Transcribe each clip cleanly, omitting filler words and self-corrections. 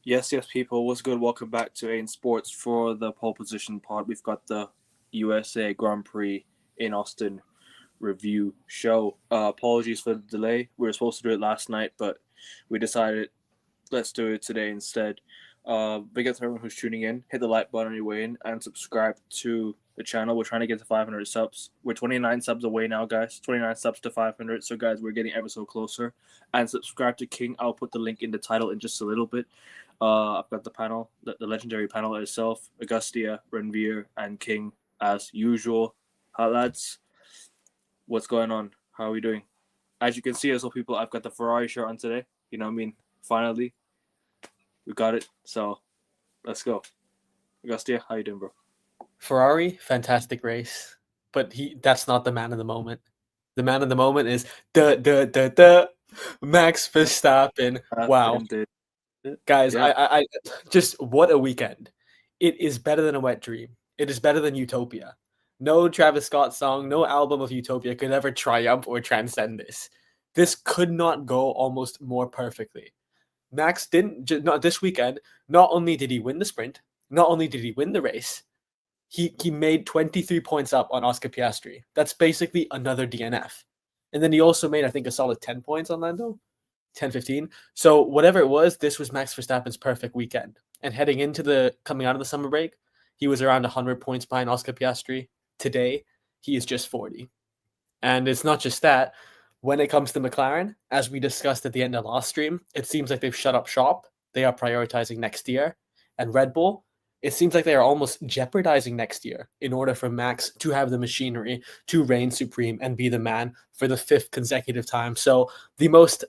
Yes, yes, people. What's good? Welcome back to AIN Sports for the pole position pod. We've got the USA Grand Prix in Austin review show. Apologies for the delay. We were supposed to do it last night, but we decided let's do it today instead. Big up to everyone who's tuning in. Hit the like button on your way in and subscribe to the channel. We're trying to get to 500 subs. We're 29 subs away now, guys. 29 subs to 500. So, guys, we're getting ever so closer. And subscribe to King. I'll put the link in the title in just a little bit. I've got the panel, the legendary panel itself, Augustia, Renvier, and King as usual. Hi, lads. What's going on? How are we doing? As you can see, as well, people, I've got the Ferrari shirt on today. You know what I mean? Finally, we got it. So, let's go. Augustia, how you doing, bro? Ferrari, fantastic race, but that's not the man of the moment. The man of the moment is the Max Verstappen. Wow, guys, Yeah. I just what a weekend. It is better than a wet dream. It is better than Utopia. No Travis Scott song, no album of Utopia could ever triumph or transcend this. This could not go almost more perfectly. Max didn't not this weekend. Not only did he win the sprint, not only did he win the race, he made 23 points up on Oscar Piastri. That's basically another DNF. And then he also made, I think, a solid 10 points on Lando, 10, 15. So whatever it was, this was Max Verstappen's perfect weekend. And heading into coming out of the summer break, he was around 100 points behind Oscar Piastri. Today, he is just 40. And it's not just that. When it comes to McLaren, as we discussed at the end of last stream, it seems like they've shut up shop. They are prioritizing next year. And Red Bull, it seems like they are almost jeopardizing next year in order for Max to have the machinery to reign supreme and be the man for the 5th consecutive time. So the most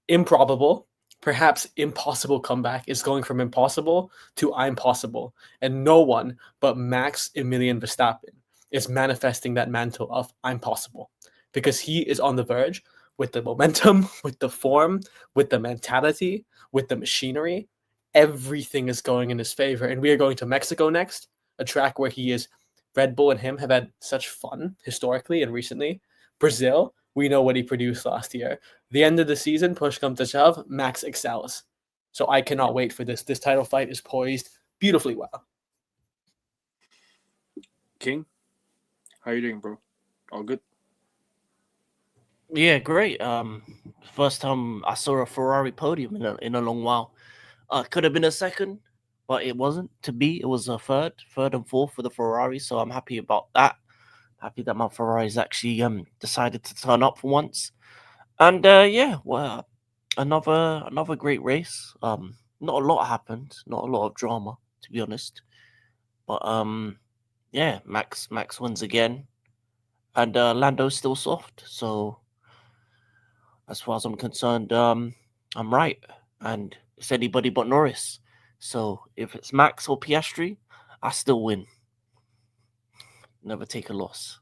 improbable, perhaps impossible comeback is going from impossible to I'm possible. And no one but Max Emilian Verstappen is manifesting that mantle of I'm possible because he is on the verge with the momentum, with the form, with the mentality, with the machinery. Everything is going in his favor. And we are going to Mexico next, a track where he is Red Bull and him have had such fun historically and recently. Brazil, we know what he produced last year. The end of the season, push come to shove, Max excels. So I cannot wait for this. This title fight is poised beautifully well. King, how you doing, bro? All good? Yeah, great. First time I saw a Ferrari podium in a long while. Could have been a second, but it wasn't to be. It was a third and fourth for the Ferrari. So I'm happy about that. Happy that my Ferrari's actually decided to turn up for once. And yeah, well, another great race. Not a lot happened. Not a lot of drama, to be honest. But yeah, Max wins again, and Lando's still soft. So as far as I'm concerned, I'm right, and it's anybody but Norris. So if it's Max or Piastri, I still win. Never take a loss.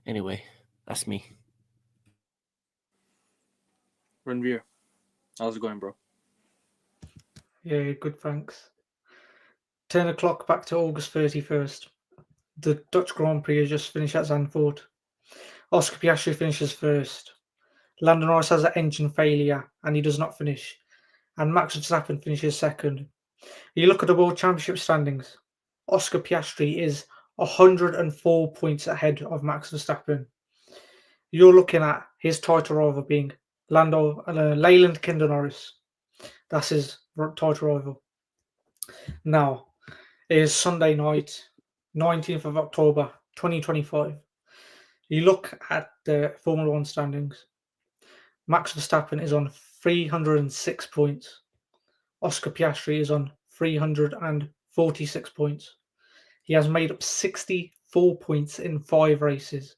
Anyway, that's me. Renvier, how's it going, bro? Yeah, good, thanks. 10 o'clock back to August 31st. The Dutch Grand Prix has just finished at Zandvoort. Oscar Piastri finishes first. Lando Norris has an engine failure and he does not finish. And Max Verstappen finishes second. You look at the World Championship standings. Oscar Piastri is 104 points ahead of Max Verstappen. You're looking at his title rival being Leyland Kinder Norris. That's his title rival. Now, it is Sunday night, 19th of October, 2025. You look at the Formula One standings. Max Verstappen is on 306 points. Oscar Piastri is on 346 points. He has made up 64 points in 5 races.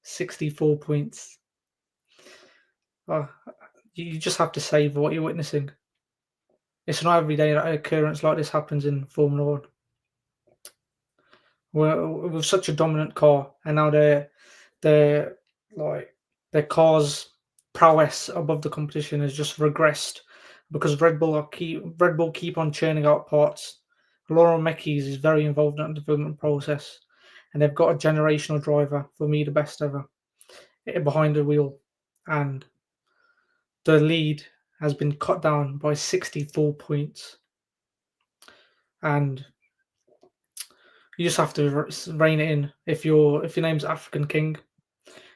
64 points. You just have to save what you're witnessing. It's not every day that an occurrence like this happens in Formula One. With such a dominant car, and now their car's prowess above the competition has just regressed because Red Bull keep on churning out parts. Laurel Mekies is very involved in the development process, and they've got a generational driver, for me the best ever, behind the wheel, and the lead has been cut down by 64 points. and you just have to rein it in. If your name's African King,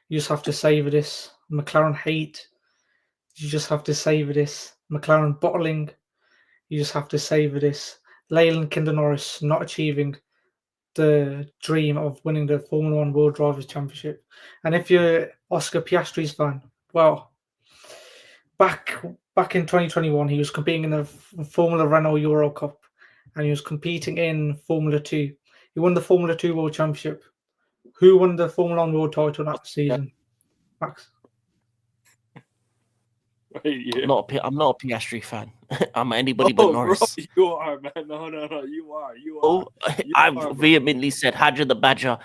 you just have to savor this. McLaren hate, you just have to savor this. McLaren bottling, you just have to savor this. Leyland Kinder Norris not achieving the dream of winning the Formula One World Drivers' Championship. And if you're Oscar Piastri's fan, well, back in 2021, he was competing in the Formula Renault Euro Cup, and he was competing in Formula 2. He won the Formula 2 World Championship. Who won the Formula 1 World title that season? Max. Yeah. I'm not a Piastri fan. I'm anybody but Norris. Bro, you are, man. No, you are. I've vehemently said Hadja the Badger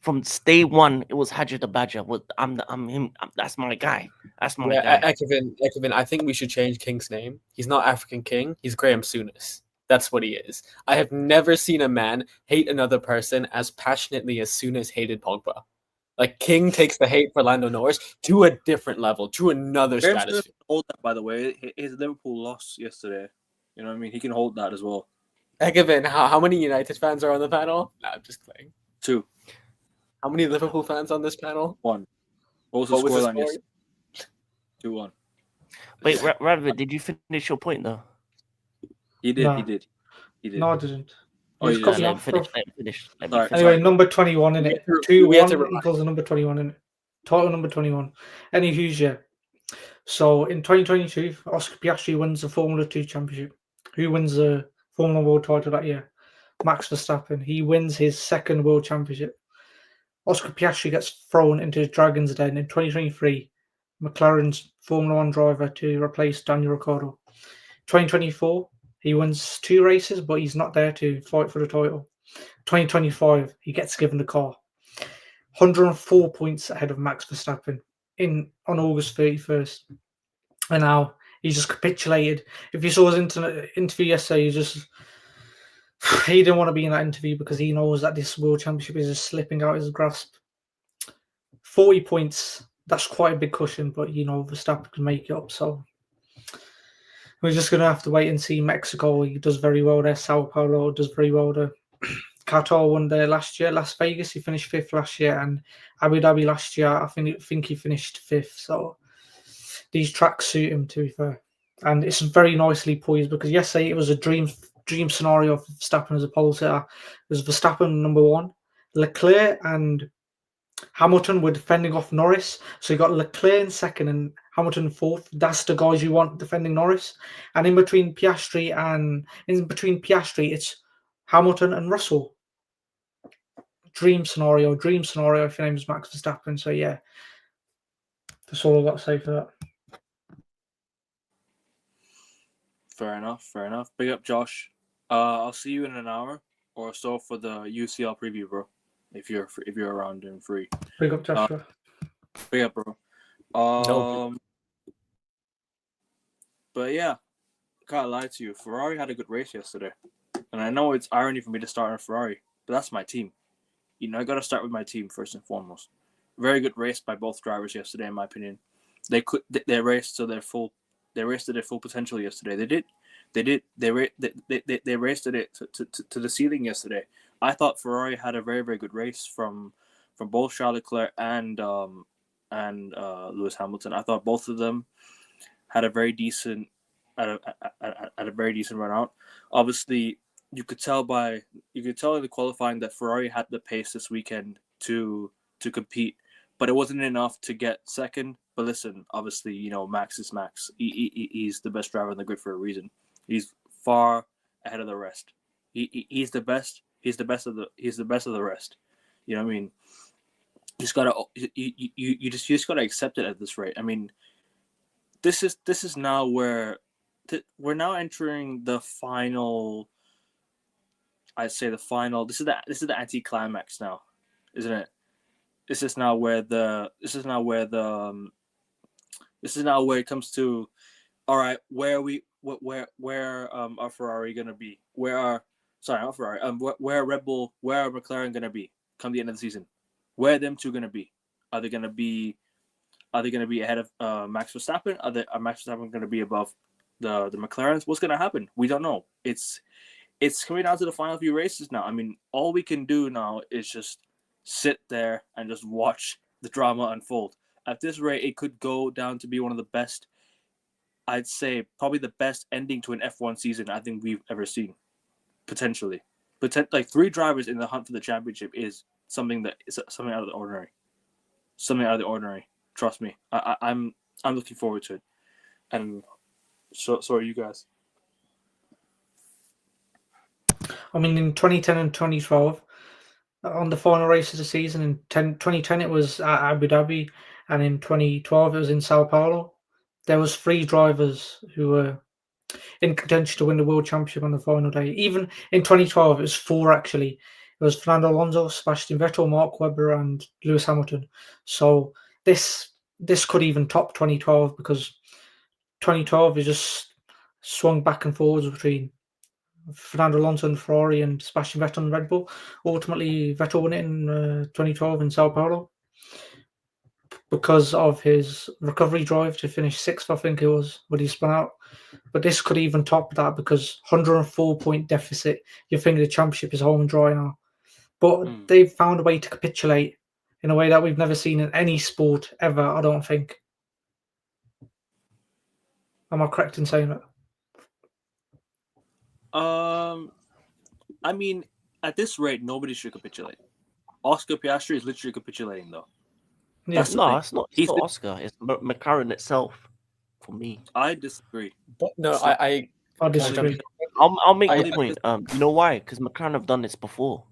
from day one. It was Hadja the Badger. I'm him. That's my guy. That's my guy. Ekevin, I think we should change King's name. He's not African King. He's Graham Souness. That's what he is. I have never seen a man hate another person as passionately as Souness hated Pogba. Like, King takes the hate for Lando Norris to a different level, to another stratosphere. Hold that, by the way. His Liverpool lost yesterday. You know what I mean? He can hold that as well. Ekevin, how many United fans are on the panel? Nah, I'm just playing. 2. How many Liverpool fans on this panel? 1. What was the scoreline yesterday? 2-1. Wait, Radvid, did you finish your point though? He did. No. He did. No, I didn't. Oh, He's you cut did. me Let me off, finish. bro. Let me finish. Sorry. Anyway, number 21 in it. We had to 2-1 equals the number 21 in it. Total number 21. Anywho's, yeah. So in 2022, Oscar Piastri wins the Formula 2 Championship. Who wins the Formula World title that year? Max Verstappen. He wins his second World Championship. Oscar Piastri gets thrown into his Dragon's Den in 2023. McLaren's Formula 1 driver to replace Daniel Ricciardo. 2024, he wins 2 races, but he's not there to fight for the title. 2025, he gets given the car. 104 points ahead of Max Verstappen on August 31st. And now he's just capitulated. If you saw his interview yesterday, he didn't want to be in that interview because he knows that this World Championship is just slipping out his grasp. 40 points, that's quite a big cushion, but Verstappen can make it up. So we're just going to have to wait and see. Mexico, he does very well there. Sao Paulo does very well there. Qatar won there last year. Las Vegas, he finished 5th last year. And Abu Dhabi last year, I think he finished 5th. So these tracks suit him, to be fair. And it's very nicely poised because yesterday it was a dream scenario for Verstappen as a pole sitter. It was Verstappen number 1. Leclerc and Hamilton were defending off Norris. So you got Leclerc in 2nd and Hamilton in 4th. That's the guys you want defending Norris. And in between Piastri, it's Hamilton and Russell. Dream scenario if your name is Max Verstappen. So yeah, that's all I've got to say for that. Fair enough. Big up, Josh. I'll see you in an hour or so for the UCL preview, bro. If you're around and free. Big up, Joshua. Big up, bro. But yeah, can't lie to you. Ferrari had a good race yesterday, and I know it's irony for me to start on Ferrari, but that's my team. I got to start with my team first and foremost. Very good race by both drivers yesterday, in my opinion. They raced to their full. They raced to their full potential yesterday. They raced it to the ceiling yesterday. I thought Ferrari had a very, very good race from both Charles Leclerc and Lewis Hamilton. I thought both of them had a very decent run out. Obviously, you could tell in the qualifying that Ferrari had the pace this weekend to compete, but it wasn't enough to get second. But listen, obviously, Max is Max. He's the best driver in the grid for a reason. He's far ahead of the rest. He's the best. He's the best of the rest. You know what I mean? You just gotta accept it at this rate. I mean, this is now where we're now entering the final. I'd say the final. This is the anticlimax now, isn't it? This is now where it comes to, all right, where are Ferrari gonna be? Where are Red Bull, where are McLaren gonna be come the end of the season? Where are them two gonna be? Are they gonna be ahead of Max Verstappen? Are Max Verstappen gonna be above the McLarens? What's gonna happen? We don't know. It's it's coming down to the final few races now. I mean, all we can do now is just sit there and just watch the drama unfold. At this rate, it could go down to be one of the best, I'd say, probably the best ending to an F1 season I think we've ever seen, potentially. Like 3 drivers in the hunt for the championship is something that is something out of the ordinary. Something out of the ordinary. Trust me. I'm looking forward to it. And so are you guys. I mean, in 2010 and 2012, on the final race of the season, in 2010 it was at Abu Dhabi, and in 2012 it was in Sao Paulo. There was 3 drivers who were in contention to win the World Championship on the final day. Even in 2012, it was 4 actually. It was Fernando Alonso, Sebastian Vettel, Mark Webber, and Lewis Hamilton. So this could even top 2012, because 2012 is just swung back and forwards between Fernando Alonso and Ferrari and Sebastian Vettel and Red Bull. Ultimately, Vettel won it in 2012 in Sao Paulo because of his recovery drive to finish 6th, I think it was, when he spun out. But this could even top that, because 104-point deficit, you think the championship is home and dry now. But they've found a way to capitulate in a way that we've never seen in any sport ever, I don't think. Am I correct in saying that? I mean, at this rate, nobody should capitulate. Oscar Piastri is literally capitulating, though. Yeah. That's the No, thing. it's not. He's It's not Oscar. It's McLaren itself. For me, I disagree. But no, So- I disagree. I'll make I- the point. You know why? Because McLaren have done this before.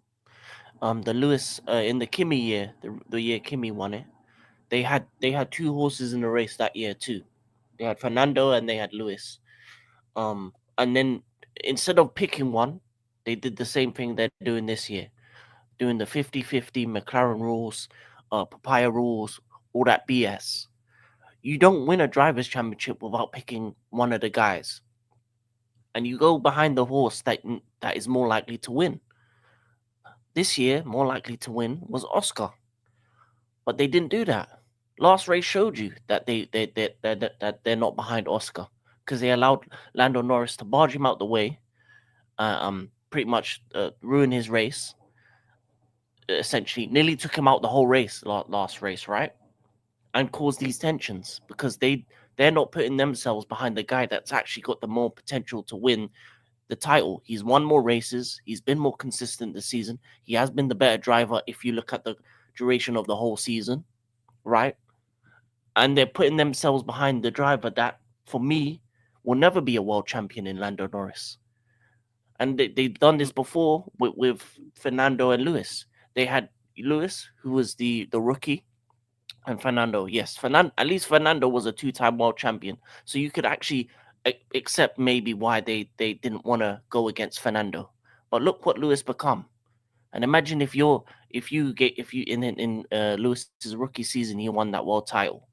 The Lewis in the Kimi year, the year Kimi won it, they had 2 horses in the race that year too. They had Fernando and they had Lewis. And then instead of picking one, they did the same thing they're doing this year, doing the 50-50 McLaren rules, papaya rules, all that BS. You don't win a drivers' championship without picking one of the guys, and you go behind the horse that is more likely to win. This year, more likely to win was Oscar, but they didn't do that. Last race showed you that that they're not behind Oscar, because they allowed Lando Norris to barge him out the way, pretty much ruin his race. Essentially, nearly took him out the whole race last race, right? And cause these tensions because they're not putting themselves behind the guy that's actually got the more potential to win the title. He's won more races. He's been more consistent this season. He has been the better driver if you look at the duration of the whole season, right? And they're putting themselves behind the driver that, for me, will never be a world champion in Lando Norris. And they've done this before with Fernando and Lewis. They had Lewis, who was the rookie, and Fernando. Yes, at least Fernando was a 2-time world champion. So you could actually accept maybe why they didn't want to go against Fernando. But look what Lewis become. And imagine if you in Lewis's rookie season he won that world title.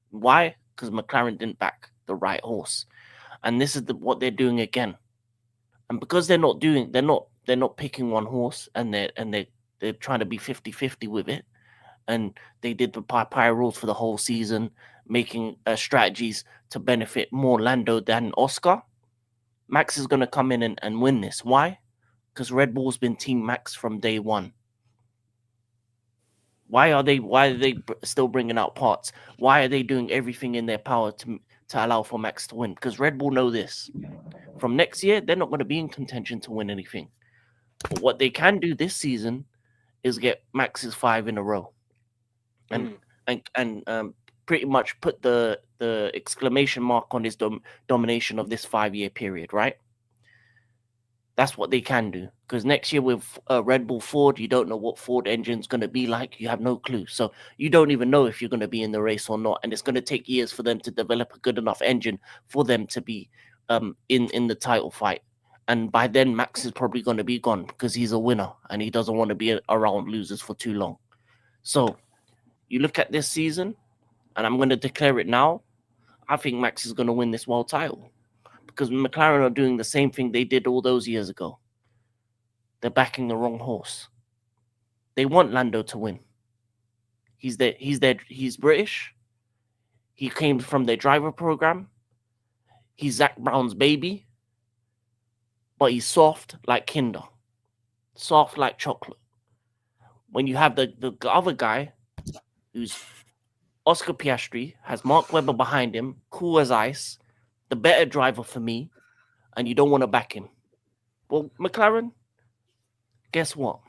Why? Because McLaren didn't back the right horse. And this is what they're doing again. And because they're not picking one horse, and they're trying to be 50-50 with it. And they did the papaya rules for the whole season, making strategies to benefit more Lando than Oscar. Max is going to come in and win this. Why? Because Red Bull's been Team Max from day one. Why are they still bringing out parts? Why are they doing everything in their power to allow for Max to win? Because Red Bull know this. From next year, they're not going to be in contention to win anything. But what they can do this season is get Max's 5 in a row. And pretty much put the exclamation mark on his domination of this 5-year period, right? That's what they can do. Because next year with Red Bull Ford, you don't know what Ford engine's going to be like. You have no clue. So you don't even know if you're going to be in the race or not. And it's going to take years for them to develop a good enough engine for them to be in the title fight. And by then, Max is probably going to be gone because he's a winner and he doesn't want to be around losers for too long. So you look at this season, and I'm going to declare it now, I think Max is going to win this world title because McLaren are doing the same thing they did all those years ago. They're backing the wrong horse. They want Lando to win. He's British. He came from their driver program. He's Zach Brown's baby. but he's soft like Kinder, soft like chocolate. When you have the other guy, who's Oscar Piastri, has Mark Webber behind him, cool as ice, the better driver for me, and you don't want to back him. Well, McLaren, guess what?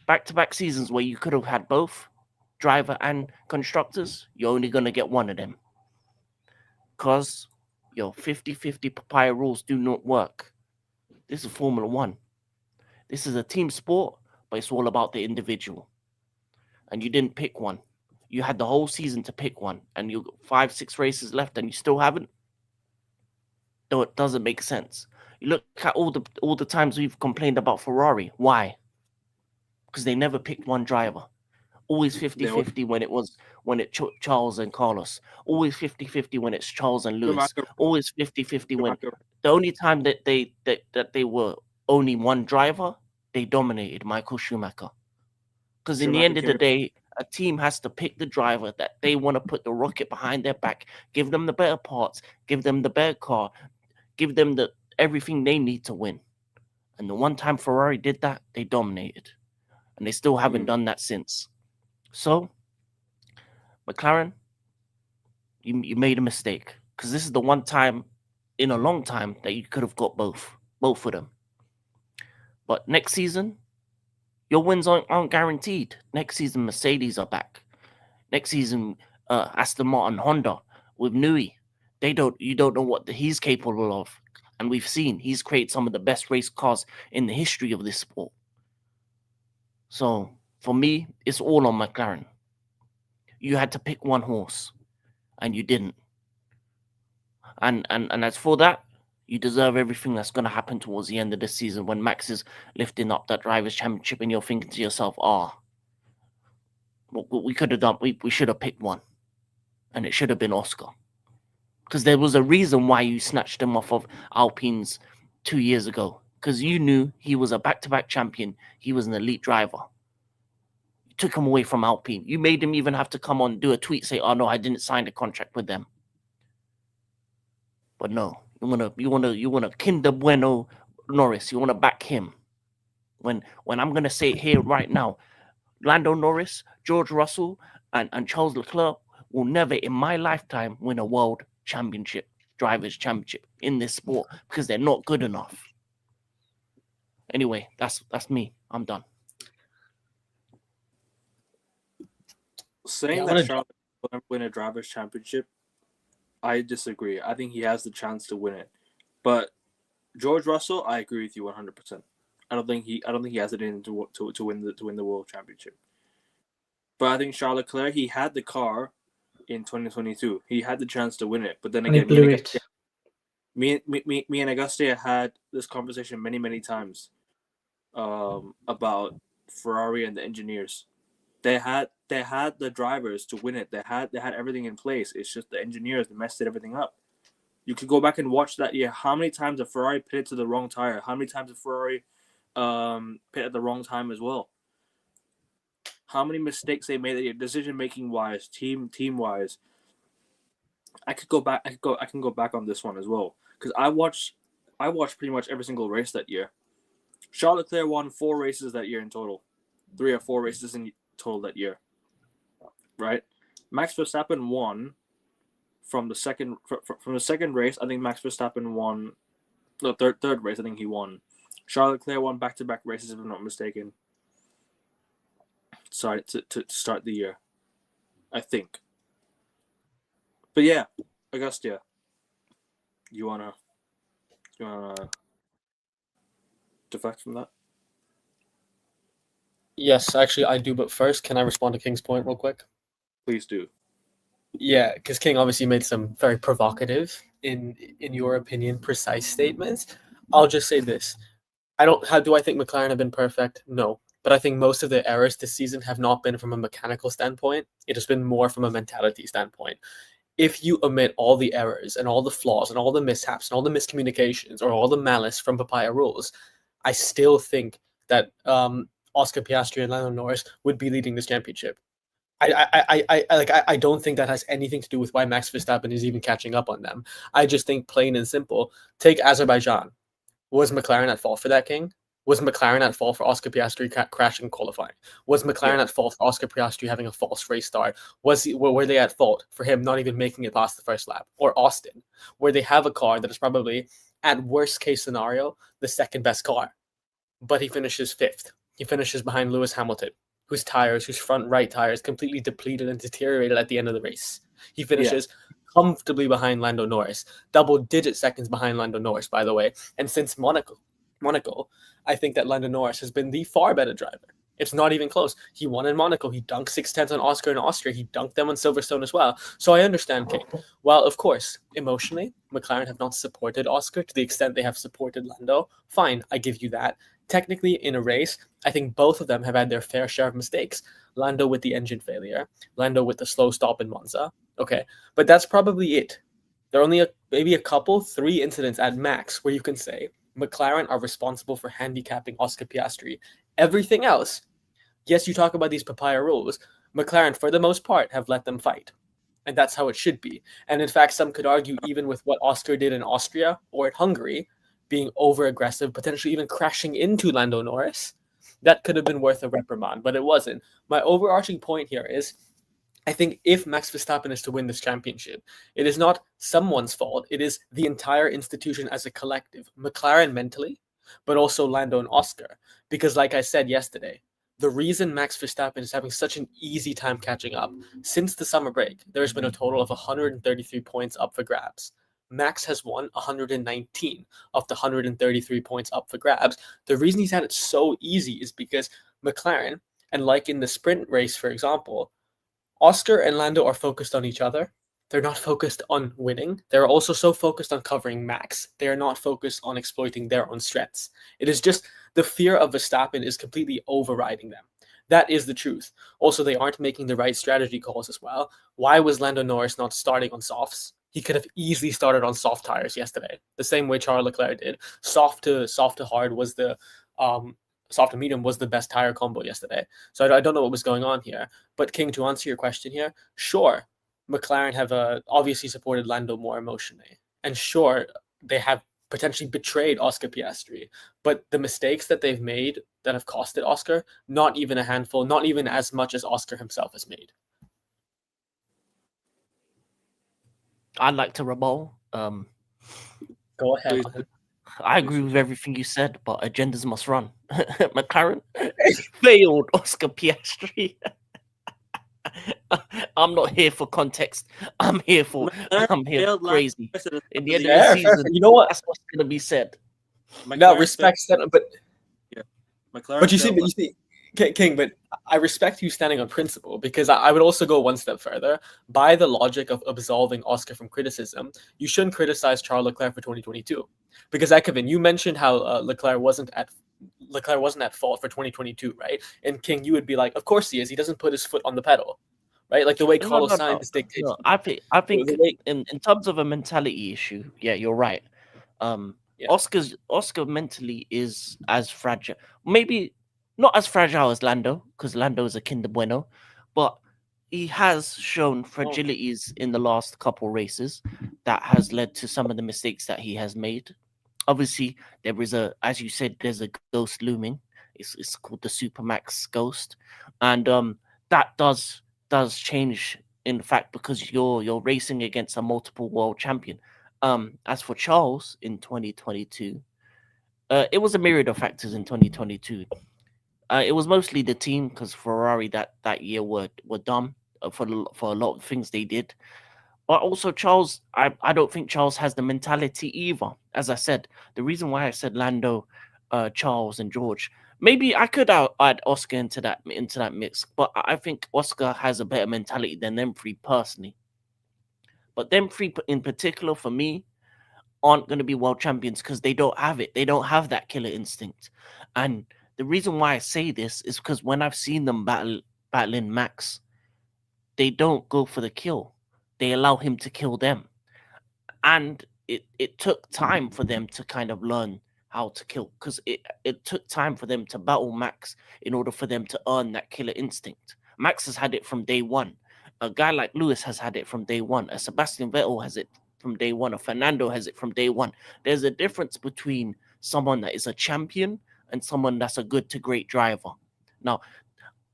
Back-to-back seasons where you could have had both driver and constructors, you're only going to get one of them. Because your 50-50 papaya rules do not work. This is Formula One. This is a team sport, but it's all about the individual. And you didn't pick one. You had the whole season to pick one, and you got 5-6 races left, and you still haven't. No, it doesn't make sense. You look at all the times we've complained about Ferrari. Why? Because they never picked one driver. Always 50-50 when it's Charles and Carlos. Always 50-50 when it's Charles and Lewis. Always 50-50 when the only time that they were only one driver, they dominated Michael Schumacher. Because in the end of the day, a team has to pick the driver that they want to put the rocket behind their back, give them the better parts, give them the better car, give them everything they need to win. And the one time Ferrari did that, they dominated. And they still haven't done that since. So, McLaren, you made a mistake. Because this is the one time in a long time that you could have got both of them. But next season, your wins aren't guaranteed. Next season, Mercedes are back. Next season, Aston Martin, Honda with Newey. You don't know what he's capable of. And we've seen he's created some of the best race cars in the history of this sport. So for me, it's all on McLaren. You had to pick one horse, and you didn't. And as for that, you deserve everything that's going to happen towards the end of the season when Max is lifting up that Drivers' Championship, and you're thinking to yourself, what we could have done, we should have picked one, and it should have been Oscar. Because there was a reason why you snatched him off of Alpine's 2 years ago. Because you knew he was a back-to-back champion. He was an elite driver. You took him away from Alpine. You made him even have to come on, do a tweet, say, "Oh no, I didn't sign a contract with them." But no, you wanna Kinder Bueno Norris. You wanna back him. When I'm gonna say it here right now, Lando Norris, George Russell, and Charles Leclerc will never in my lifetime win a world championship, drivers' championship in this sport because they're not good enough. Anyway, that's me. I'm done. Saying that Charles will win a drivers' championship, I disagree. I think he has the chance to win it. But George Russell, I agree with you 100%. I don't think he has it in to win the world championship. But I think Charles Leclerc, he had the car in 2022. He had the chance to win it, but then again, me and Auguste had this conversation many times about Ferrari and the engineers. They had the drivers to win it. They had everything in place. It's just the engineers that messed everything up. You could go back and watch that year. How many times a Ferrari pitted to the wrong tire? How many times a Ferrari pit at the wrong time as well? How many mistakes they made, decision making wise, team wise. I can go back on this one as well because I watched pretty much every single race that year. Charles Leclerc won 4 races that year in total, 3 or 4 races in total that year. Right, Max Verstappen won from the second race. I think Max Verstappen won the third race. I think he won. Charles Leclerc won back-to-back races, if I'm not mistaken. Sorry, to start the year, I think. But yeah, Augustia, you wanna deflect from that? Yes, actually I do. But first, can I respond to King's point real quick? Please do. Yeah, because King obviously made some very provocative, in your opinion, precise statements. I'll just say this: do I think McLaren have been perfect? No. But I think most of the errors this season have not been from a mechanical standpoint. It has been more from a mentality standpoint. If you omit all the errors and all the flaws and all the mishaps and all the miscommunications or all the malice from papaya rules, I still think that Oscar Piastri and Lando Norris would be leading this championship. I don't think that has anything to do with why Max Verstappen is even catching up on them. I just think, plain and simple, take Azerbaijan. Was McLaren at fault for that, King? Was McLaren at fault for Oscar Piastri crashing qualifying? Was McLaren at fault for Oscar Piastri having a false race start? Were they at fault for him not even making it past the first lap? Or Austin, where they have a car that is probably, at worst case scenario, the second best car, but he finishes 5th. He finishes behind Lewis Hamilton, whose front right tires completely depleted and deteriorated at the end of the race. He finishes comfortably behind Lando Norris, double-digit seconds behind Lando Norris, by the way. And since Monaco, I think that Lando Norris has been the far better driver. It's not even close. He won in Monaco. He dunked 6/10 on Oscar in Austria. He dunked them on Silverstone as well. So I understand, King. While, of course, emotionally, McLaren have not supported Oscar to the extent they have supported Lando, fine, I give you that. Technically, in a race, I think both of them have had their fair share of mistakes. Lando with the engine failure, Lando with the slow stop in Monza. Okay, but that's probably it. There are only maybe a couple, 3 incidents at max where you can say McLaren are responsible for handicapping Oscar Piastri. Everything else, yes, you talk about these papaya rules. McLaren, for the most part, have let them fight. And that's how it should be. And in fact, some could argue even with what Oscar did in Austria or at Hungary, being over-aggressive, potentially even crashing into Lando Norris, that could have been worth a reprimand, but it wasn't. My overarching point here is, I think if Max Verstappen is to win this championship, it is not someone's fault. It is the entire institution as a collective, McLaren mentally, but also Lando and Oscar. Because like I said yesterday, the reason Max Verstappen is having such an easy time catching up, since the summer break, there's been a total of 133 points up for grabs. Max has won 119 of the 133 points up for grabs. The reason he's had it so easy is because McLaren, and like in the sprint race, for example, Oscar and Lando are focused on each other. They're not focused on winning. They're also so focused on covering Max. They are not focused on exploiting their own strengths. It is just the fear of Verstappen is completely overriding them. That is the truth. Also, they aren't making the right strategy calls as well. Why was Lando Norris not starting on softs? He could have easily started on soft tires yesterday, the same way Charles Leclerc did. Soft to hard was the soft to medium was the best tire combo yesterday. So I don't know what was going on here. But King, to answer your question here, sure, McLaren have obviously supported Lando more emotionally. And sure, they have potentially betrayed Oscar Piastri. But the mistakes that they've made that have costed Oscar, not even a handful, not even as much as Oscar himself has made. I'd like to rebuttal. Go ahead. I agree with everything you said, but agendas must run. McLaren failed Oscar Piastri. I'm not here for context. I'm here for crazy. In the end of the season, you know what? That's what's gonna be said. No, respect that, but McLaren. But you see, King, but I respect you standing on principle, because I would also go one step further. By the logic of absolving Oscar from criticism, you shouldn't criticize Charles Leclerc for 2022, because Kevin, you mentioned how Leclerc wasn't at fault for 2022, right? And King, you would be like, of course he is. He doesn't put his foot on the pedal, right? Like the way Carlos Sainz dictates. No, I think in terms of a mentality issue, yeah, you're right. Oscar mentally is as fragile, maybe not as fragile as Lando, because Lando is a Kinder Bueno, but he has shown fragilities in the last couple races that has led to some of the mistakes that he has made. Obviously, there is as you said, there's a ghost looming. It's called the Supermax Ghost, and that does change in fact, because you're racing against a multiple world champion. As for Charles in 2022, it was a myriad of factors in 2022. It was mostly the team, because Ferrari that year were dumb for a lot of things they did. But also Charles, I don't think Charles has the mentality either. As I said, the reason why I said Lando, Charles, and George, maybe I could add Oscar into that mix, but I think Oscar has a better mentality than them three personally. But them three in particular, for me, aren't going to be world champions because they don't have it. They don't have that killer instinct. And the reason why I say this is because when I've seen them battling Max, they don't go for the kill. They allow him to kill them. And it took time for them to kind of learn how to kill, because it took time for them to battle Max in order for them to earn that killer instinct. Max has had it from day one. A guy like Lewis has had it from day one. A Sebastian Vettel has it from day one. A Fernando has it from day one. There's a difference between someone that is a champion and someone that's a good to great driver. Now,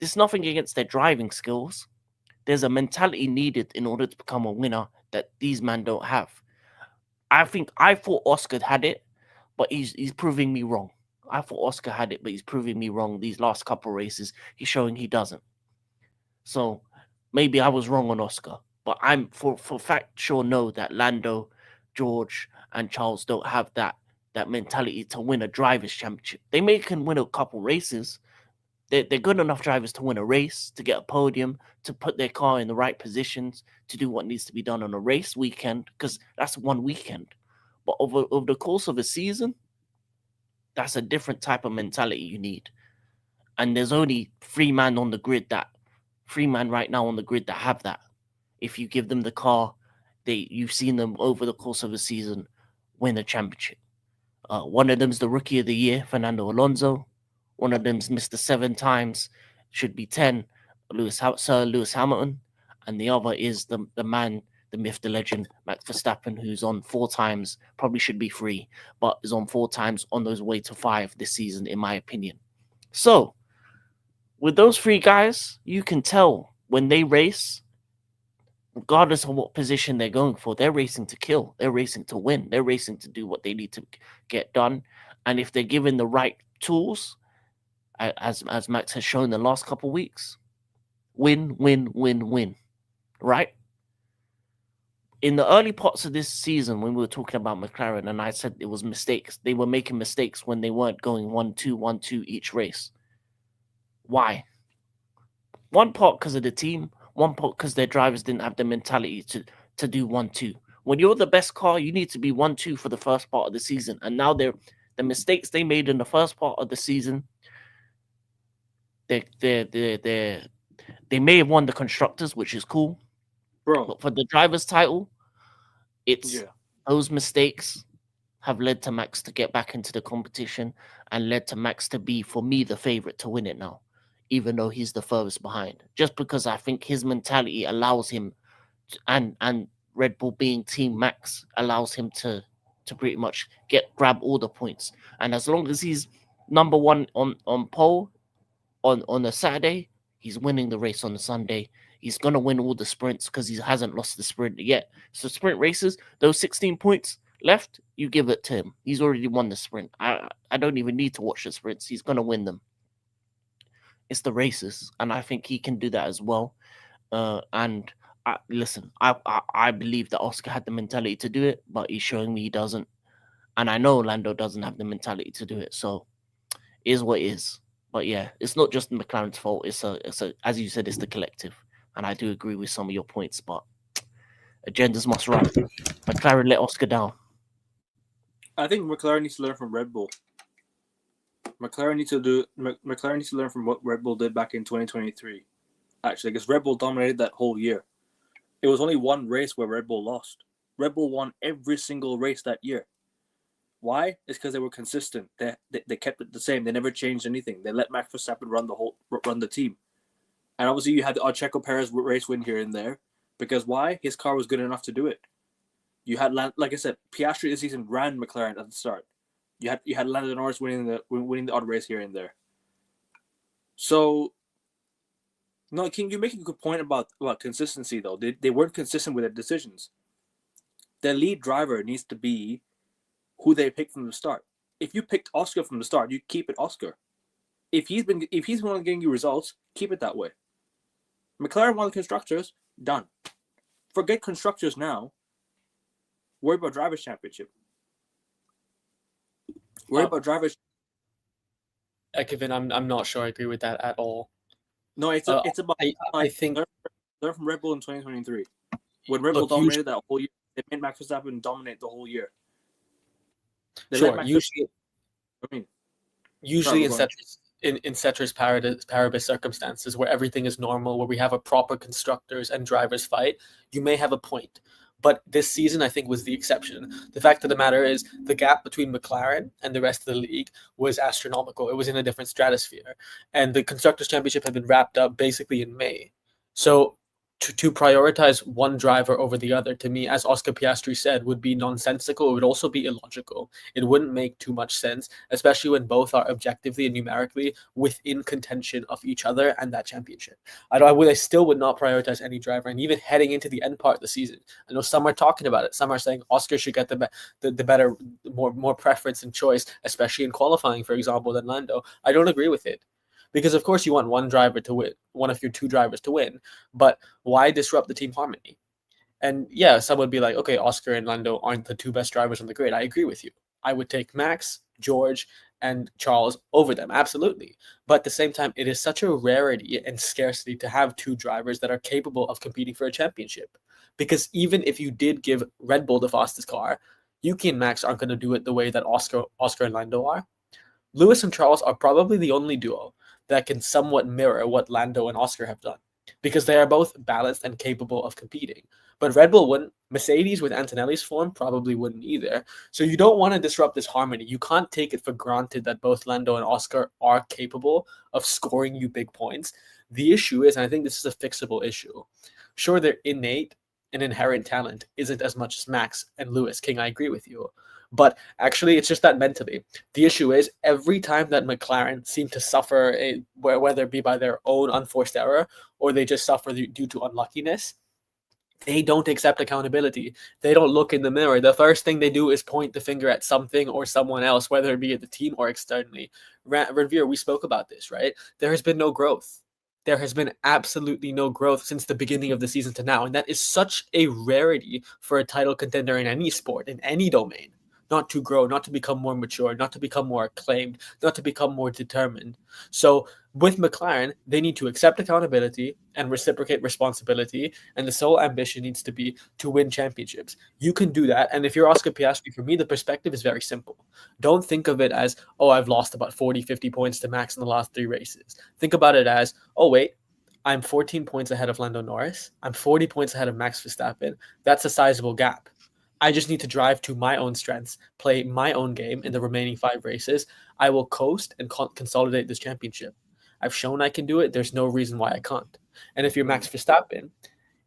there's nothing against their driving skills. There's a mentality needed in order to become a winner that these men don't have. I thought Oscar had it, but he's proving me wrong. I thought Oscar had it, but he's proving me wrong. These last couple races, he's showing he doesn't. So maybe I was wrong on Oscar, but I'm for fact sure know that Lando, George, and Charles don't have that mentality to win a drivers' championship. They may can win a couple races. They're good enough drivers to win a race, to get a podium, to put their car in the right positions, to do what needs to be done on a race weekend, because that's one weekend. But over the course of a season, that's a different type of mentality you need. And there's only three men right now on the grid that have that. If you give them the car, you've seen them over the course of a season win a championship. One of them's the Rookie of the Year, Fernando Alonso. One of them's Mr. 7 times, should be 10, Sir Lewis Hamilton. And the other is the man, the myth, the legend, Max Verstappen, who's on 4 times, probably should be 3, but is on 4 times on those way to 5 this season, in my opinion. So, with those 3 guys, you can tell when they race, regardless of what position they're going for, they're racing to kill. They're racing to win. They're racing to do what they need to get done. And if they're given the right tools, as Max has shown the last couple of weeks, win, right? In the early parts of this season, when we were talking about McLaren, and I said it was mistakes, they were making mistakes when they weren't going 1-2, 1-2 each race. Why? One part because of the team, one part because their drivers didn't have the mentality to do 1-2. When you're the best car, you need to be 1-2 for the first part of the season. And now the mistakes they made in the first part of the season, they may have won the constructors, which is cool, Bro. But for the driver's title, those mistakes have led to Max to get back into the competition and led to Max to be, for me, the favorite to win it now, even though he's the furthest behind. Just because I think his mentality allows him and Red Bull being Team Max allows him to pretty much grab all the points. And as long as he's number 1 on pole on a Saturday, he's winning the race on the Sunday. He's going to win all the sprints because he hasn't lost the sprint yet. So sprint races, those 16 points left, you give it to him. He's already won the sprint. I don't even need to watch the sprints. He's going to win them. It's the races, and I think he can do that as well. And listen, I believe that Oscar had the mentality to do it, but he's showing me he doesn't. And I know Lando doesn't have the mentality to do it. So it is what it is. But yeah, it's not just McLaren's fault. It's a as you said, it's the collective. And I do agree with some of your points, but agendas must run. McLaren let Oscar down. I think McLaren needs to learn from Red Bull. McLaren needs to learn from what Red Bull did back in 2023. Actually, because Red Bull dominated that whole year. It was only one race where Red Bull lost. Red Bull won every single race that year. Why? It's because they were consistent. They kept it the same. They never changed anything. They let Max Verstappen run the team. And obviously, you had the Checo Perez race win here and there. Because why? His car was good enough to do it. You had, like I said, Piastri this season ran McLaren at the start. You had Lando Norris winning the odd race here and there. So, no, King, you're making a good point about consistency, though. They weren't consistent with their decisions. Their lead driver needs to be who they picked from the start. If you picked Oscar from the start, you keep it Oscar. If he's been getting you results, keep it that way. McLaren won the constructors, done. Forget constructors now. Worry about drivers' championship. Worry about drivers. Kevin, I'm not sure I agree with that at all. No, it's about. I think learn from Red Bull in 2023 when Red Bull dominated that whole year. They made Max Verstappen dominate the whole year. Usually in ceteris paribus circumstances where everything is normal, where we have a proper constructors and drivers fight, you may have a point. But this season, I think, was the exception. The fact of the matter is the gap between McLaren and the rest of the league was astronomical. It was in a different stratosphere. And the Constructors' Championship had been wrapped up basically in May. So to prioritize one driver over the other, to me, as Oscar Piastri said, would be nonsensical. It would also be illogical. It wouldn't make too much sense, especially when both are objectively and numerically within contention of each other and that championship. I still would not prioritize any driver. And even heading into the end part of the season, I know some are talking about it. Some are saying Oscar should get the better, more preference and choice, especially in qualifying, for example, than Lando. I don't agree with it. Because of course you want one driver to win, one of your two drivers to win, but why disrupt the team harmony? And yeah, some would be like, okay, Oscar and Lando aren't the two best drivers on the grid. I agree with you. I would take Max, George, and Charles over them, absolutely. But at the same time, it is such a rarity and scarcity to have two drivers that are capable of competing for a championship. Because even if you did give Red Bull the fastest car, Yuki and Max aren't going to do it the way that Oscar and Lando are. Lewis and Charles are probably the only duo that can somewhat mirror what Lando and Oscar have done, because they are both balanced and capable of competing. But Red Bull wouldn't. Mercedes with Antonelli's form probably wouldn't either. So you don't want to disrupt this harmony. You can't take it for granted that both Lando and Oscar are capable of scoring you big points. The issue is, and I think this is a fixable issue, sure, their innate and inherent talent isn't as much as Max and Lewis. King, I agree with you. But actually, it's just that mentally. The issue is every time that McLaren seem to suffer, whether it be by their own unforced error or they just suffer due to unluckiness, they don't accept accountability. They don't look in the mirror. The first thing they do is point the finger at something or someone else, whether it be at the team or externally. Revere, we spoke about this, right? There has been no growth. There has been absolutely no growth since the beginning of the season to now. And that is such a rarity for a title contender in any sport, in any domain. Not to grow, not to become more mature, not to become more acclaimed, not to become more determined. So with McLaren, they need to accept accountability and reciprocate responsibility, and the sole ambition needs to be to win championships. You can do that, and if you're Oscar Piastri, for me, the perspective is very simple. Don't think of it as, oh, I've lost about 40, 50 points to Max in the last 3 races. Think about it as, oh, wait, I'm 14 points ahead of Lando Norris. I'm 40 points ahead of Max Verstappen. That's a sizable gap. I just need to drive to my own strengths, play my own game in the remaining 5 races. I will coast and consolidate this championship. I've shown I can do it. There's no reason why I can't. And if you're Max Verstappen,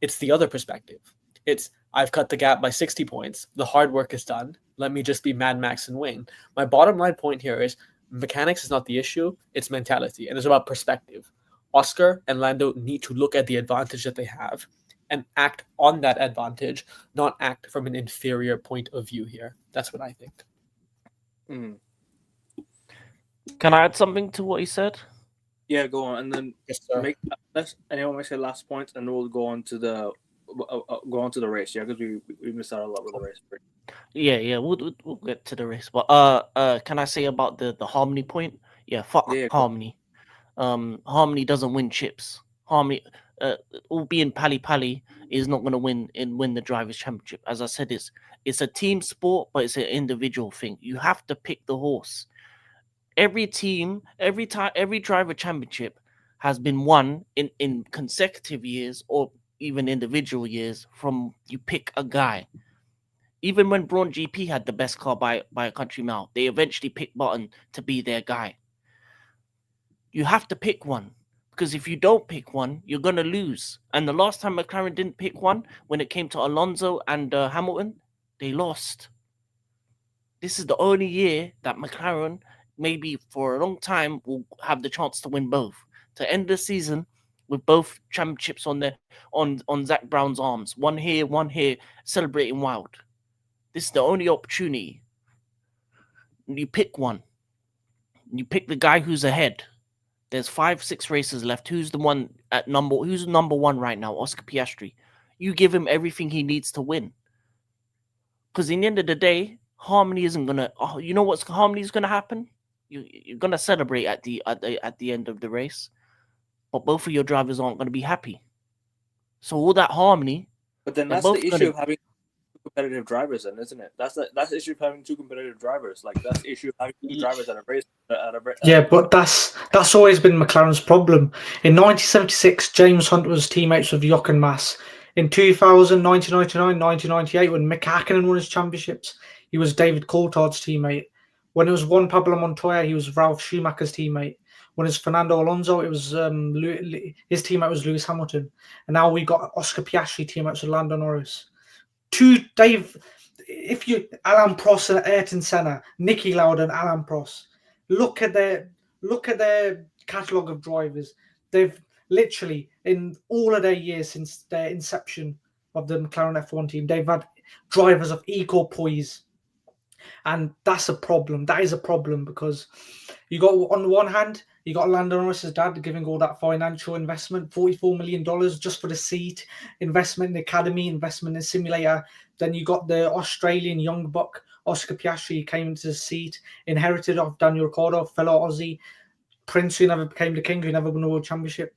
it's the other perspective. It's, I've cut the gap by 60 points. The hard work is done. Let me just be Mad Max and win. My bottom line point here is mechanics is not the issue. It's mentality. And it's about perspective. Oscar and Lando need to look at the advantage that they have and act on that advantage, not act from an inferior point of view here. That's what I think. Can I add something to what he said? Yeah, go on, and then Yes, sir. anyone make say last point, and we'll go on to the race. Yeah, because we missed out a lot with the race. Yeah, we'll get to the race. But can I say about the harmony point? Yeah, fuck harmony. Harmony doesn't win chips. Harmony, all being pally is not going to win the drivers' championship. As I said, it's a team sport, but it's an individual thing. You have to pick the horse. Every team, every driver championship has been won in consecutive years or even individual years from you pick a guy. Even when Braun GP had the best car by a country mile, they eventually picked Button to be their guy. You have to pick one. Because if you don't pick one, you're going to lose. And the last time McLaren didn't pick one, when it came to Alonso and Hamilton, they lost. This is the only year that McLaren, maybe for a long time, will have the chance to win both. To end the season with both championships on Zach Brown's arms. One here, celebrating wild. This is the only opportunity. You pick one. You pick the guy who's ahead. There's 5-6 races left. Who's number one right now? Oscar Piastri. You give him everything he needs to win. Because in the end of the day, harmony isn't gonna. Oh, you know what's harmony is gonna happen? You're gonna celebrate at the end of the race, but both of your drivers aren't gonna be happy. So all that harmony. But then that's the issue of having competitive drivers, then, isn't it? That's the issue of having 2 competitive drivers. Like that's the issue of having 2 drivers at a race. Yeah, but that's always been McLaren's problem. In 1976, James Hunt was teammates with Jochen Mass. In 2000, 1999, 1998, when Mick Hakkinen won his championships, he was David Coulthard's teammate. When it was Juan Pablo Montoya, he was Ralf Schumacher's teammate. When it was Fernando Alonso, it was his teammate was Lewis Hamilton, and now we got Oscar Piastri teammates with Lando Norris. If you Alain Prost and Ayrton Senna, Niki Lauda and Alain Prost, look at their catalogue of drivers. They've literally, in all of their years since their inception of the McLaren F1 team, they've had drivers of equal poise. And that's a problem. That is a problem because you got, on the one hand, you got Lando Norris's dad giving all that financial investment, $44 million just for the seat, investment in the academy, investment in simulator. Then you got the Australian young buck, Oscar Piastri, came into the seat, inherited off Daniel Ricciardo, fellow Aussie, Prince, who never became the king, who never won a world championship.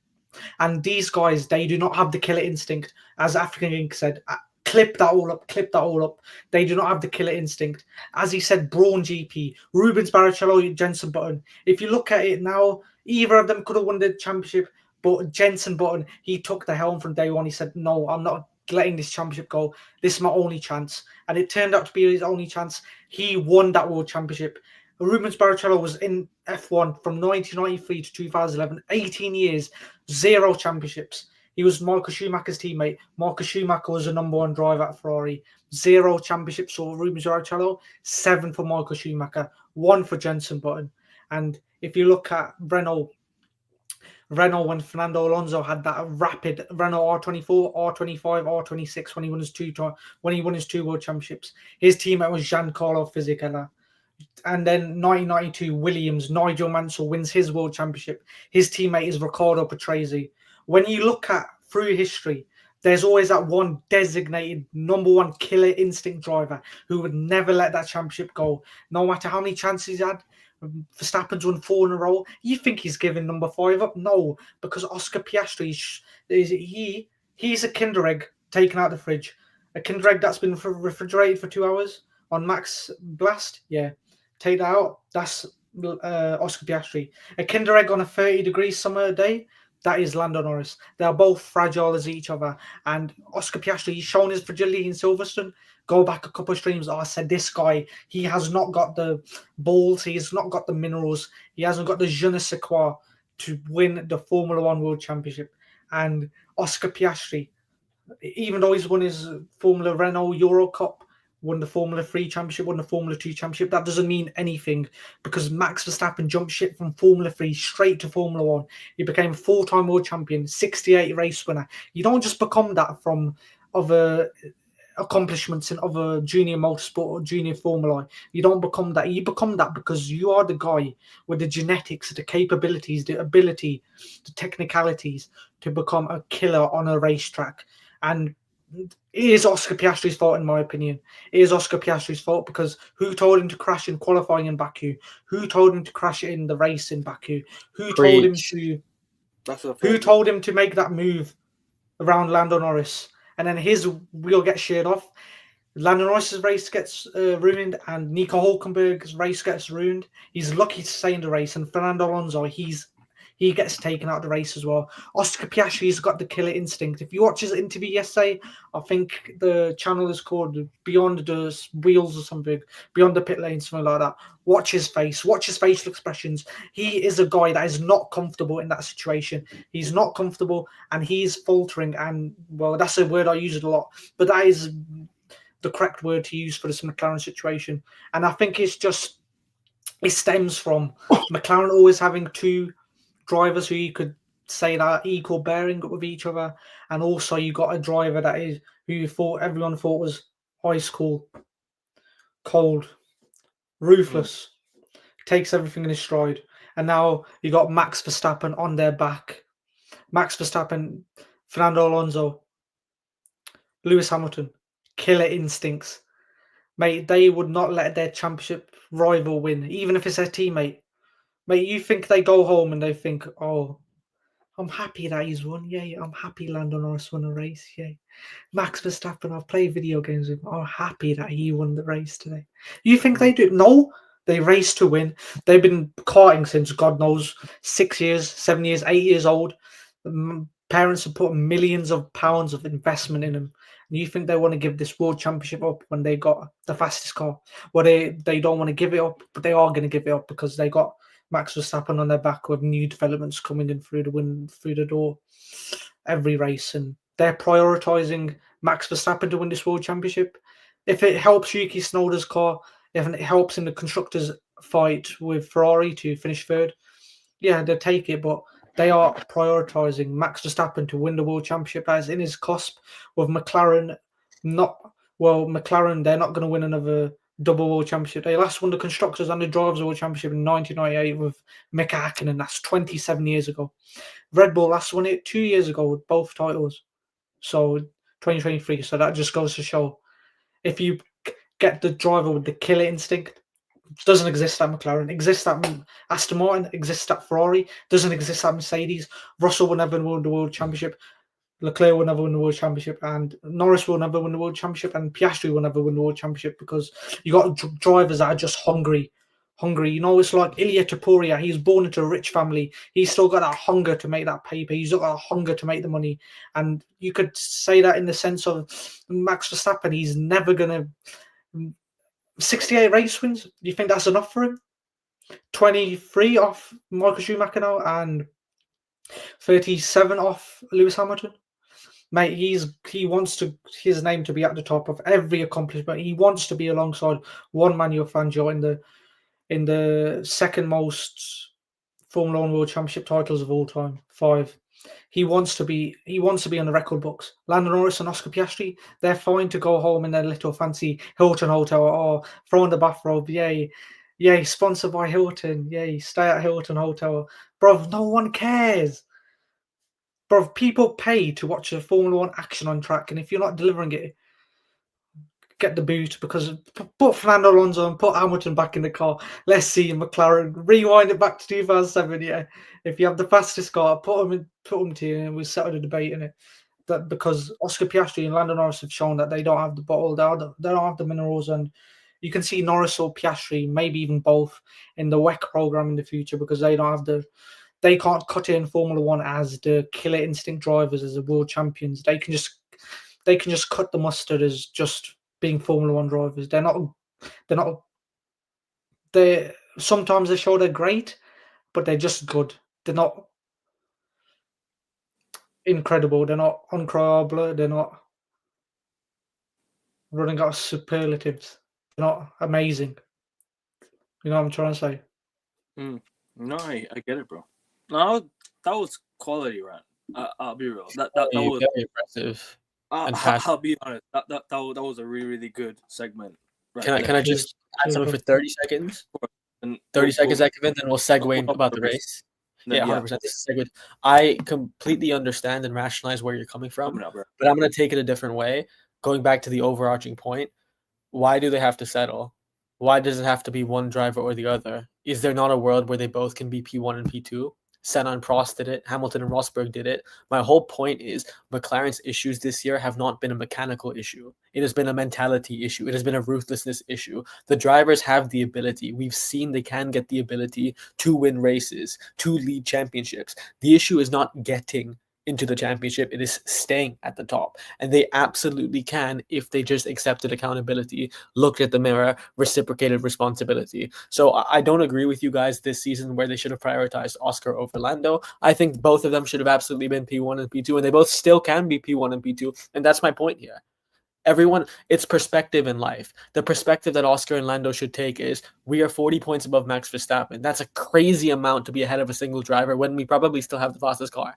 And these guys, they do not have the killer instinct. As African Ink said, clip that all up. They do not have the killer instinct. As he said, Braun GP, Rubens Barrichello, Jenson Button. If you look at it now, either of them could have won the championship, but Jenson Button, he took the helm from day one. He said, no, I'm not letting this championship go. This is my only chance. And it turned out to be his only chance. He won that world championship. Rubens Barrichello was in F1 from 1993 to 2011, 18 years, 0 championships. He was Michael Schumacher's teammate. Michael Schumacher was the number 1 driver at Ferrari. 0 championships for Rubens Barrichello, 7 for Michael Schumacher, 1 for Jenson Button. And if you look at Renault, when Fernando Alonso had that rapid Renault R24, R25, R26 when he won his 2 world championships, his teammate was Giancarlo Fisichella. And then 1992, Williams, Nigel Mansell wins his world championship. His teammate is Riccardo Patrese. When you look at through history, there's always that one designated number 1 killer instinct driver who would never let that championship go, no matter how many chances he's had. Verstappen's won 4 in a row. You think he's giving number 5 up? No, because Oscar Piastri, he's a Kinder Egg taken out of the fridge. A Kinder Egg that's been refrigerated for 2 hours on max blast. Yeah, take that out. That's Oscar Piastri. A Kinder Egg on a 30-degree summer day. That is Lando Norris. They are both fragile as each other. And Oscar Piastri, he's shown his fragility in Silverstone. Go back a couple of streams. I said this guy, he has not got the balls. He has not got the minerals. He hasn't got the je ne sais quoi to win the Formula One World Championship. And Oscar Piastri, even though he's won his Formula Renault Euro Cup, won the Formula 3 Championship, won the Formula 2 Championship, that doesn't mean anything because Max Verstappen jumped ship from Formula 3 straight to Formula 1. He became 4-time world champion, 68 race winner. You don't just become that from other accomplishments in other junior motorsport or junior Formula. You don't become that. You become that because you are the guy with the genetics, the capabilities, the ability, the technicalities to become a killer on a racetrack. And it is Oscar Piastri's fault, in my opinion. It is Oscar Piastri's fault because who told him to crash in qualifying in Baku? Who told him to crash in the race in Baku? Who told him to make that move around Lando Norris? And then his wheel gets sheared off. Lando Norris's race gets ruined, and Nico Hulkenberg's race gets ruined. He's lucky to stay in the race, and Fernando Alonso, he gets taken out of the race as well. Oscar Piastri's got the killer instinct. If you watch his interview yesterday, I think the channel is called Beyond the Wheels or something, Beyond the Pit Lane, something like that. Watch his face. Watch his facial expressions. He is a guy that is not comfortable in that situation. He's not comfortable, and he's faltering. And, well, that's a word I use a lot, but that is the correct word to use for this McLaren situation. And I think it stems from McLaren always having 2 drivers who you could say that are equal bearing with each other, and also you got a driver that is who everyone thought was ice cold, ruthless, takes everything in his stride, and now you got Max Verstappen on their back. Max Verstappen, Fernando Alonso, Lewis Hamilton, killer instincts, mate. They would not let their championship rival win, even if it's their teammate. Mate, you think they go home and they think, oh, I'm happy that he's won. Yay, I'm happy Lando Norris won a race. Yay. Max Verstappen, I've played video games with him. I'm happy that he won the race today. You think they do? No, they race to win. They've been karting since, God knows, 6 years, 7 years, 8 years old. Parents have put millions of pounds of investment in them. And you think they want to give this world championship up when they got the fastest car? Well, they don't want to give it up, but they are going to give it up because they got Max Verstappen on their back with new developments coming in through the door every race, and they're prioritizing Max Verstappen to win this world championship. If it helps Yuki Tsunoda's car, if it helps in the constructors' fight with Ferrari to finish third, yeah, they'll take it. But they are prioritizing Max Verstappen to win the world championship. That is in his cusp. With McLaren, McLaren, they're not going to win another double world championship. They last won the constructors and the drivers' world championship in 1998 with Mika Hakkinen. That's 27 years ago. Red Bull last won it 2 years ago with both titles. So 2023. So that just goes to show, if you get the driver with the killer instinct, doesn't exist at McLaren, exists at Aston Martin, exists at Ferrari, doesn't exist at Mercedes. Russell will never win the world championship. Leclerc will never win the world championship, and Norris will never win the world championship, and Piastri will never win the world championship, because you got drivers that are just hungry. It's like Ilya Taporia. He's born into a rich family. He's still got that hunger to make that paper. He's got that hunger to make the money. And you could say that in the sense of Max Verstappen. He's never going to... 68 race wins. Do you think that's enough for him? 23 off Michael Schumacher now, and 37 off Lewis Hamilton. Mate, he wants his name to be at the top of every accomplishment. He wants to be alongside one Manuel Fangio in the second most Formula One World Championship titles of all time, 5. He wants to be on the record books. Lando Norris and Oscar Piastri, they're fine to go home in their little fancy Hilton hotel, or throw in the bathrobe. Yay, sponsored by Hilton. Yay, stay at Hilton hotel. Bro, no one cares. Bro, people pay to watch a Formula One action on track, and if you're not delivering it, get the boot. Because put Fernando Alonso and put Hamilton back in the car. Let's see McLaren. Rewind it back to 2007. Yeah, if you have the fastest car, put them to you, and we'll settle the debate in it. That because Oscar Piastri and Lando Norris have shown that they don't have the bottle, they don't have the minerals, and you can see Norris or Piastri, maybe even both, in the WEC program in the future, because they don't have they can't cut it in Formula One as the killer instinct drivers, as the world champions. They can just cut the mustard as just being Formula One drivers. They sometimes they show they're great, but they're just good. They're not incredible. They're not incroyable. They're not running out of superlatives. They're not amazing. You know what I'm trying to say? No, I get it, bro. No, that was quality, Ryan. I'll be real. That was very impressive. I'll be honest. That was a really, really good segment. Right Can I just add something for 30 seconds? 30 seconds, then we'll segue about the race. Yeah, 100%. This is I completely understand and rationalize where you're coming from, but I'm going to take it a different way. Going back to the overarching point, why do they have to settle? Why does it have to be one driver or the other? Is there not a world where they both can be P1 and P2? Senna and Prost did it. Hamilton and Rosberg did it. My whole point is McLaren's issues this year have not been a mechanical issue. It has been a mentality issue. It has been a ruthlessness issue. The drivers have the ability. We've seen they can get the ability to win races, to lead championships. The issue is not getting into the championship. It is staying at the top, and they absolutely can if they just accepted accountability, looked at the mirror, reciprocated responsibility. So I don't agree with you guys this season where they should have prioritized Oscar over Lando. I think both of them should have absolutely been P1 and P2, and they both still can be P1 and P2, and that's my point here. Everyone, it's perspective in life. The perspective that Oscar and Lando should take is we are 40 points above Max Verstappen. That's a crazy amount to be ahead of a single driver when we probably still have the fastest car.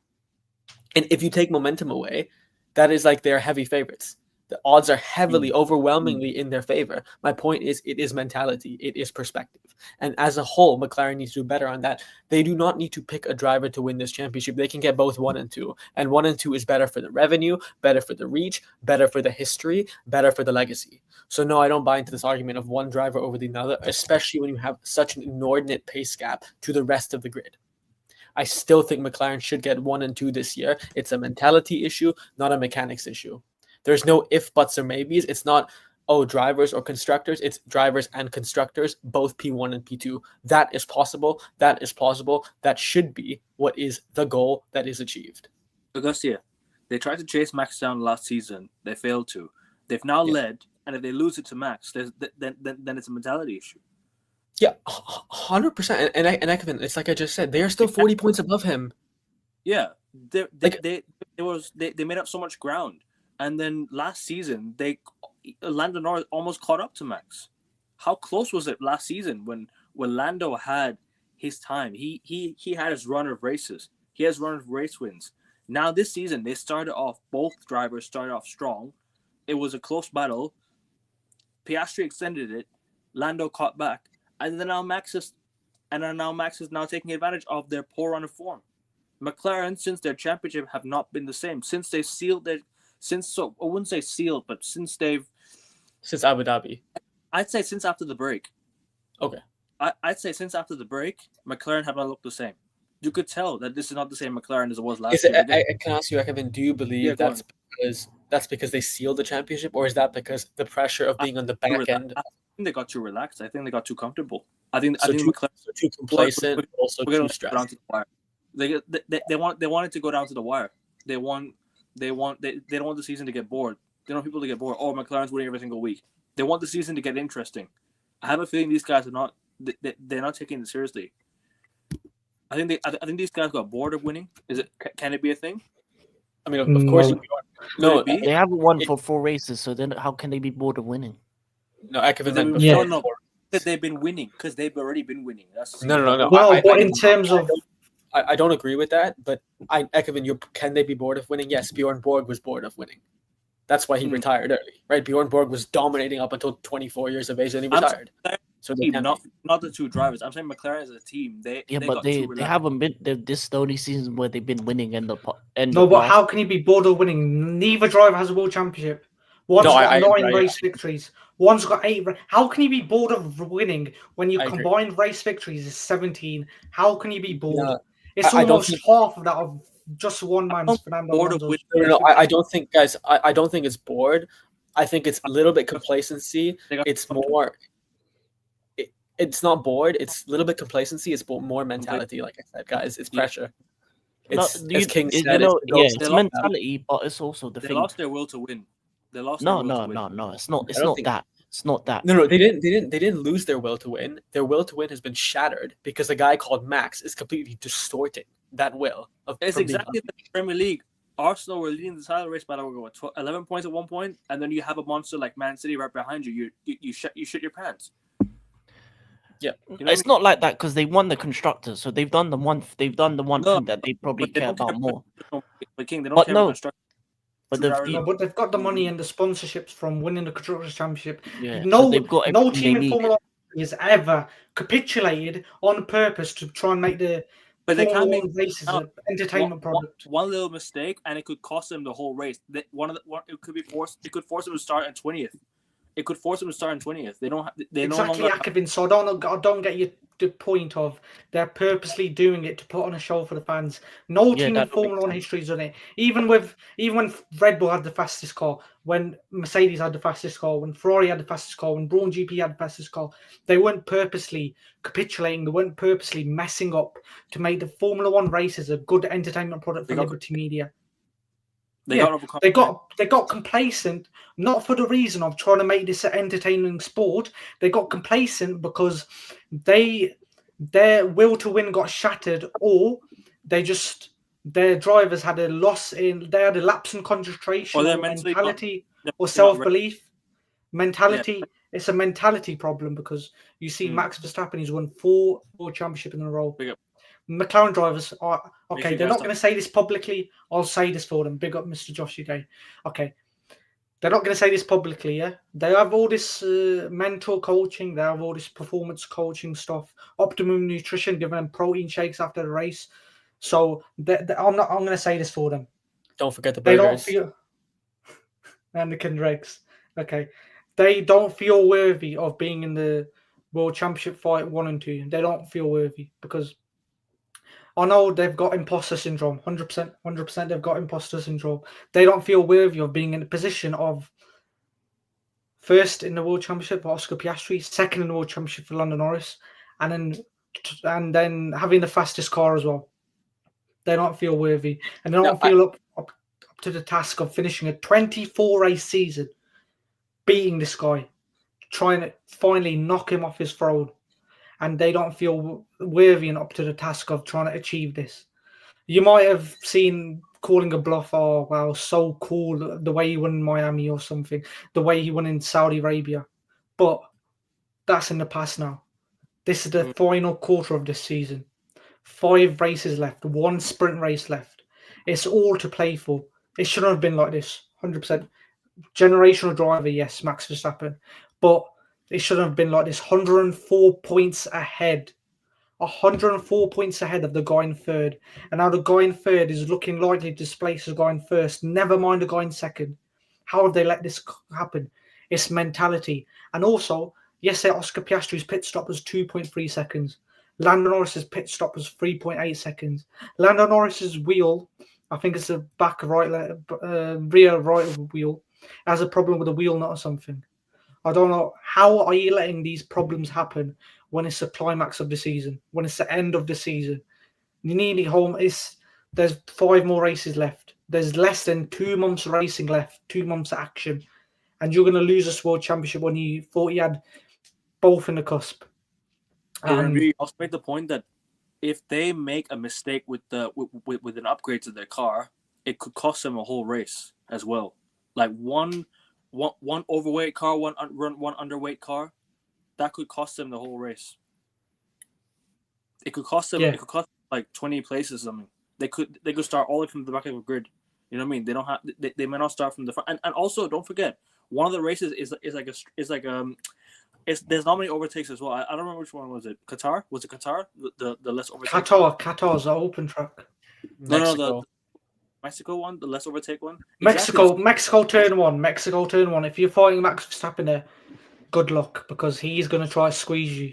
And if you take momentum away, that is like they're heavy favorites. The odds are heavily, overwhelmingly in their favor. My point is, it is mentality. It is perspective. And as a whole, McLaren needs to do better on that. They do not need to pick a driver to win this championship. They can get both 1 and 2. And 1 and 2 is better for the revenue, better for the reach, better for the history, better for the legacy. So no, I don't buy into this argument of one driver over the other, especially when you have such an inordinate pace gap to the rest of the grid. I still think McLaren should get 1 and 2 this year. It's a mentality issue, not a mechanics issue. There's no if, buts, or maybes. It's not, drivers or constructors. It's drivers and constructors, both P1 and P2. That is possible. That is plausible. That should be what is the goal that is achieved. Augustia, they tried to chase Max down last season. They failed to. They've now led, and if they lose it to Max, then it's a mentality issue. Yeah, 100%. And Ekman, it's like I just said, they are still 40 points above him. Yeah, Like- they made up so much ground, and then last season Lando Norris almost caught up to Max. How close was it last season when Lando had his time? He had his run of races. He has run of race wins. Now this season both drivers started off strong. It was a close battle. Piastri extended it. Lando caught back, and then now Max is now taking advantage of their poor run of form. McLaren, since their championship, have not been the same. Since they sealed I wouldn't say sealed, but since Abu Dhabi. I'd say since after the break. Okay. I'd say since after the break, McLaren have not looked the same. You could tell that this is not the same McLaren as it was last year. I can ask you, Ekman, do you believe that's because they sealed the championship, or is that because the pressure of being on the back end? I think they got too relaxed. I think they got too comfortable. I think McLaren too complacent, but also too stressed. They wanted to go down to the wire. They don't want the season to get bored. They don't want people to get bored. Oh, McLaren's winning every single week. They want the season to get interesting. I have a feeling these guys are not. They're not taking it seriously. I think these guys got bored of winning. Can it be a thing? I mean, of course. No, they haven't won for 4 races, so then how can they be bored of winning? No, Ekman. No. They've been winning because they've already been winning. No. Well, but in terms of, I don't agree with that. But Ekman, can they be bored of winning? Yes, Bjorn Borg was bored of winning. That's why he retired early, right? Bjorn Borg was dominating up until 24 years of age, and he retired. So not the two drivers. I'm saying McLaren as a team. They haven't been. This is the only season where they've been winning how can you be bored of winning? Neither driver has a world championship. One's got 9 race victories. One's got 8. How can you be bored of winning when your combined race victories is 17? How can you be bored? No, it's almost half of that of just one man's Fernando Alonso's. No, I don't think, guys. I don't think it's bored. I think it's a little bit complacency. It's more. It's not bored. It's a little bit complacency. It's more mentality. Like I said, guys, it's pressure. It's as King said. It's mentality, but it's also the they thing. lost their will to win. They lost. No. It's not that. It's not that. No, they didn't lose their will to win. Their will to win has been shattered because a guy called Max is completely distorting that will. It's exactly the Premier League. Arsenal were leading the title race by 11 points at one point, and then you have a monster like Man City right behind you. You shut your pants. Yeah, it's not like that because they won the constructors, so they've done the one thing that they probably care about more. But King, they don't care about constructors. But they've got the money and the sponsorships from winning the Constructors' Championship. Yeah, no team in Formula 1 has ever capitulated on purpose to try and make the Formula 1 races an entertainment product. One little mistake, and it could cost them the whole race. It could force them to start in 20th. It could force them to start in 20th. They don't. Exactly, Akabin. So I don't get the point of they're purposely doing it to put on a show for the fans. No team in Formula 1 history has done it. Even when Red Bull had the fastest car, when Mercedes had the fastest car, when Ferrari had the fastest car, when Braun GP had the fastest car, they weren't purposely capitulating. They weren't purposely messing up to make the Formula 1 races a good entertainment product for Liberty Media. They got complacent, not for the reason of trying to make this an entertaining sport. They got complacent because their will to win got shattered, or their drivers had a lapse in concentration, or mentality, or self-belief. Mentality. Yeah. It's a mentality problem because you see Max Verstappen, he's won 4 world championships in a row. McLaren drivers are okay. They're not going to say this publicly. I'll say this for them. Big up, Mr. Josh Gay. Okay, they're not going to say this publicly. Yeah, they have all this mental coaching. They have all this performance coaching stuff. Optimum Nutrition giving them protein shakes after the race. So I'm going to say this for them. Don't forget the burgers. They don't feel and the Kendricks. Okay, they don't feel worthy of being in the World Championship fight 1 and 2. They don't feel worthy because. I know they've got imposter syndrome, 100%. They've got imposter syndrome. They don't feel worthy of being in a position of first in the World Championship for Oscar Piastri, second in the World Championship for Lando Norris, and then having the fastest car as well. They don't feel worthy, and they don't feel up to the task of finishing a 24-race season, beating this guy, trying to finally knock him off his throne. and they don't feel worthy and up to the task of trying to achieve this. You might have seen calling a bluff, oh, wow, so cool, the way he won in Miami or something, the way he won in Saudi Arabia. But that's in the past now. This is the final quarter of this season. 5 races left, 1 sprint race left. It's all to play for. It shouldn't have been like this, 100%. Generational driver, yes, Max Verstappen. But it shouldn't have been like this. 104 points ahead. 104 points ahead of the guy in third. And now the guy in third is looking likely to displace the guy in first. Never mind the guy in second. How have they let this happen? It's mentality. And also, yesterday Oscar Piastri's pit stop was 2.3 seconds. Lando Norris's pit stop was 3.8 seconds. Lando Norris's wheel, I think it's the back right, rear right of the wheel, has a problem with the wheel nut or something. I don't know. How are you letting these problems happen when it's the climax of the season, when it's the end of the season? You need it home. There's 5 more races left. There's less than 2 months racing left, 2 months of action. And you're going to lose this world championship when you thought you had both in the cusp. And also make the point that if they make a mistake with an upgrade to their car, it could cost them a whole race as well. Like one overweight car, one underweight car, that could cost them the whole race. It could cost them. Yeah. It could cost like 20 places or something. They could start all the way from the back of the grid. You know what I mean? They don't have. They may not start from the front. And also don't forget, one of the races is there's not many overtakes as well. I don't remember which one was it. Qatar? Was it Qatar? The less overtakes. Qatar's an open track. No, the Mexico one, the less overtake one. Mexico turn 1. Mexico turn 1. If you're fighting Max Verstappen there, good luck, because he's going to try to squeeze you.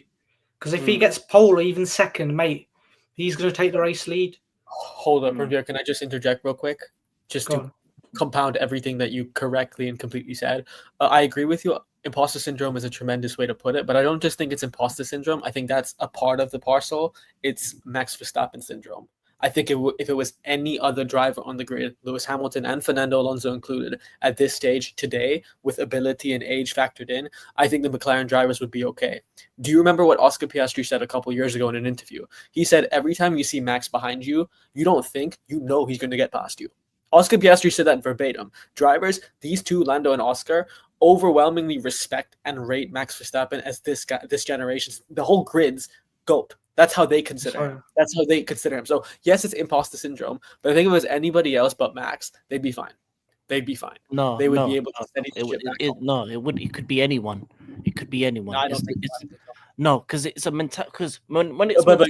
Because if he gets pole or even second, mate, he's going to take the race lead. Hold up, Revere. Can I just interject real quick? Just to compound everything that you correctly and completely said. I agree with you. Imposter syndrome is a tremendous way to put it, but I don't just think it's imposter syndrome. I think that's a part of the parcel. It's Max Verstappen syndrome. I think if it was any other driver on the grid, Lewis Hamilton and Fernando Alonso included, at this stage today, with ability and age factored in, I think the McLaren drivers would be okay. Do you remember what Oscar Piastri said a couple years ago in an interview? He said, every time you see Max behind you, you don't think, you know he's going to get past you. Oscar Piastri said that verbatim. Drivers, these two, Lando and Oscar, overwhelmingly respect and rate Max Verstappen as this generation's, the whole grid's GOAT. That's how they consider him. That's how they consider him. So yes, it's imposter syndrome, but I think if it was anybody else but Max, they'd be fine. They'd be fine. No, they would be able to send it could be anyone. It could be anyone. No, I don't think no, because it's a mental. Because when it's hold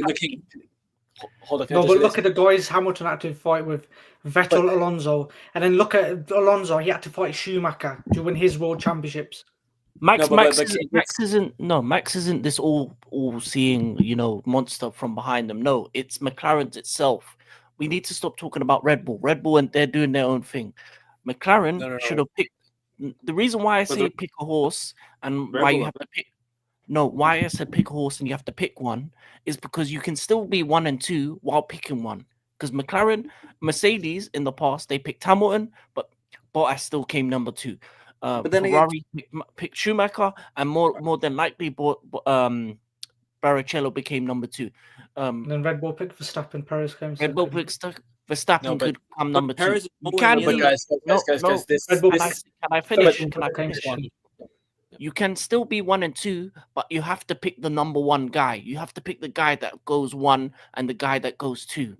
on. No, but look at the guys Hamilton had to fight with Vettel, Alonso, and then look at Alonso. He had to fight Schumacher to win his world championships. Max isn't this all-seeing, monster from behind them. No, it's McLaren's itself. We need to stop talking about Red Bull. And they're doing their own thing. McLaren should have picked. The reason why I say pick a horse and why you have to pick. No, why I said pick a horse and you have to pick one is because you can still be 1 and 2 while picking one. Because Mercedes in the past, they picked Hamilton, but Bottas still came number 2. But then Ferrari picked Schumacher, and more than likely, Barrichello became number 2. And then Red Bull picked Verstappen. Perez came. Red Bull picked Verstappen could come number 2. You can be, guys. Can I finish? You can still be 1 and 2, but you have to pick the number 1 guy. You have to pick the guy that goes 1 and the guy that goes 2.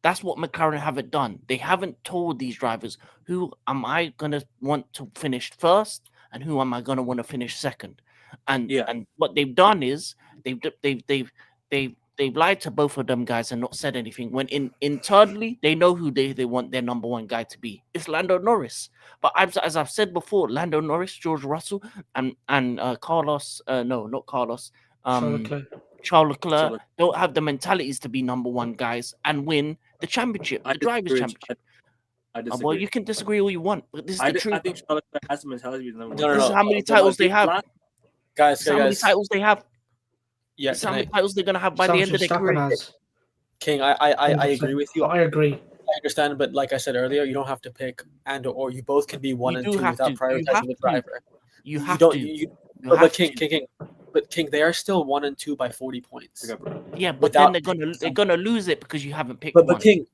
That's what McLaren haven't done. They haven't told these drivers, who am I going to want to finish first and who am I going to want to finish second? And what they've done is they've lied to both of them guys and not said anything. When internally they know who they want their number 1 guy to be. It's Lando Norris. But as I've said before, Lando Norris, George Russell, and Carlos. No, not Carlos. Charles Leclerc don't have the mentalities to be number 1 guys and win the championship, the drivers' championship. I disagree. Well, you can disagree all you want, but this is the truth. I think Charles Leclerc has the mentality to be number 1. This is how many titles they have. Guys, how many titles they have. Yeah, how many titles they're gonna have by the end of their career. King, I agree with you. I agree. I understand, but like I said earlier, you don't have to pick and or you both can be 1 and 2 without prioritizing the driver. You have to. But King, But King, they are still 1 and 2 by 40 points. Yeah, but Without- then they're gonna lose it because you haven't picked But one. King,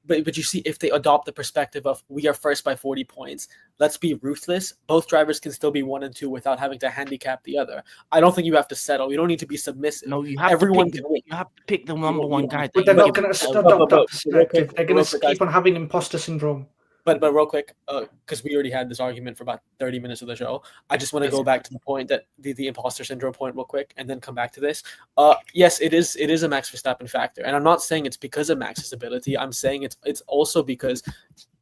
but you see, if they adopt the perspective of we are first by 40 points, let's be ruthless. Both drivers can still be 1 and 2 without having to handicap the other. I don't think you have to settle. You don't need to be submissive. No, you have Everyone to pick. can win. You have to pick the number one guy. But that they're you not give- going to but- adopt that real perspective. quick, They're going real to quick, keep guys. on having imposter syndrome. But real quick, because we already had this argument for about 30 minutes of the show, I just want to go back to the point that the imposter syndrome point real quick, and then come back to this. Yes, it is a Max Verstappen factor, and I'm not saying it's because of Max's ability. I'm saying it's also because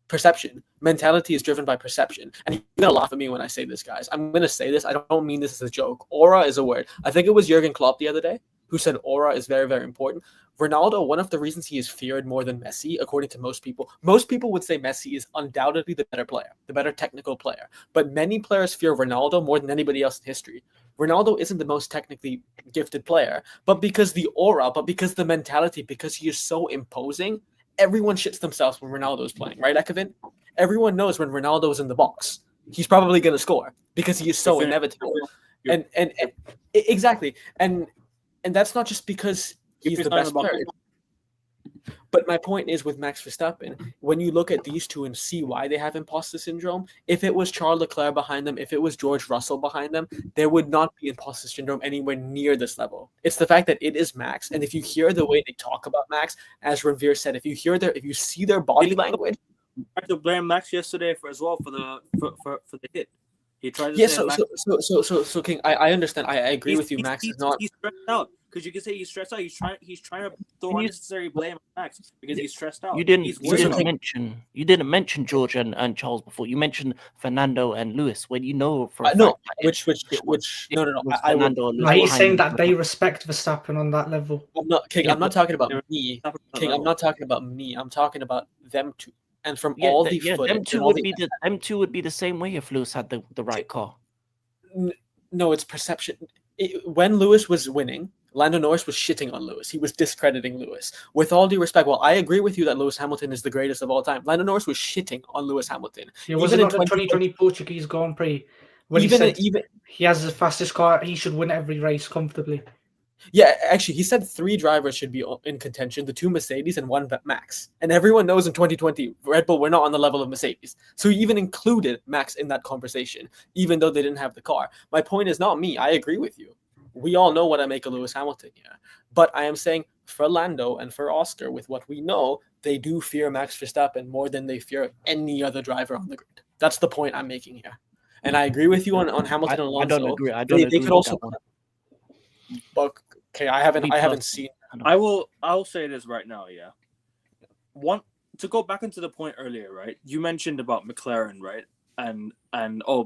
perception, mentality is driven by perception. And you're gonna laugh at me when I say this, guys. I'm gonna say this. I don't mean this as a joke. Aura is a word. I think it was Jurgen Klopp the other day who said aura is very, very important. Ronaldo, one of the reasons he is feared more than Messi, according to most people would say Messi is undoubtedly the better player, the better technical player. But many players fear Ronaldo more than anybody else in history. Ronaldo isn't the most technically gifted player, but because the aura, but because the mentality, because he is so imposing, everyone shits themselves when Ronaldo is playing, right, Ekavin? Everyone knows when Ronaldo is in the box, he's probably going to score because he is so inevitable. And exactly. And that's not just because he's the best player. But my point is with Max Verstappen, when you look at these two and see why they have imposter syndrome, if it was Charles Leclerc behind them, if it was George Russell behind them, there would not be imposter syndrome anywhere near this level. It's the fact that it is Max, and if you hear the way they talk about Max, as Revere said, if you see their body language, I tried to blame Max yesterday for the hit. He tried to yeah. say Max, So King, I understand. I agree with you. Max is not. He's stressed out because you can say he's stressed out. He's trying to throw unnecessary blame on Max because he's stressed out. You didn't mention George and Charles before. You mentioned Fernando and Lewis when you know for a No, fact which no. Fernando and Lewis He's behind saying them. that they respect Verstappen on that level. I'm not King. Yeah, I'm not talking about they're- me. King, I'm not talking about me. I'm talking about them two. And from Yeah, all th- the yeah, footage, them two and all would the- be them two would be the same way if Lewis had the right car. No, it's perception. When Lewis was winning, Lando Norris was shitting on Lewis. He was discrediting Lewis. With all due respect, well, I agree with you that Lewis Hamilton is the greatest of all time. Lando Norris was shitting on Lewis Hamilton. It was Even in about the 2020 Portuguese Grand Prix when he said he has the fastest car, he should win every race comfortably. Yeah, actually, he said 3 drivers should be in contention: the 2 Mercedes and 1 Max. And everyone knows in 2020, Red Bull were not on the level of Mercedes. So he even included Max in that conversation, even though they didn't have the car. My point is not me. I agree with you. We all know what I make of Lewis Hamilton here. But I am saying for Lando and for Oscar, with what we know, they do fear Max Verstappen more than they fear any other driver on the grid. That's the point I'm making here. And I agree with you on Hamilton and Alonso. I don't agree. I don't agree They could with also. that one. But okay, I haven't seen. I'll say this right now, yeah. To go back into the point earlier, right? You mentioned about McLaren, right? And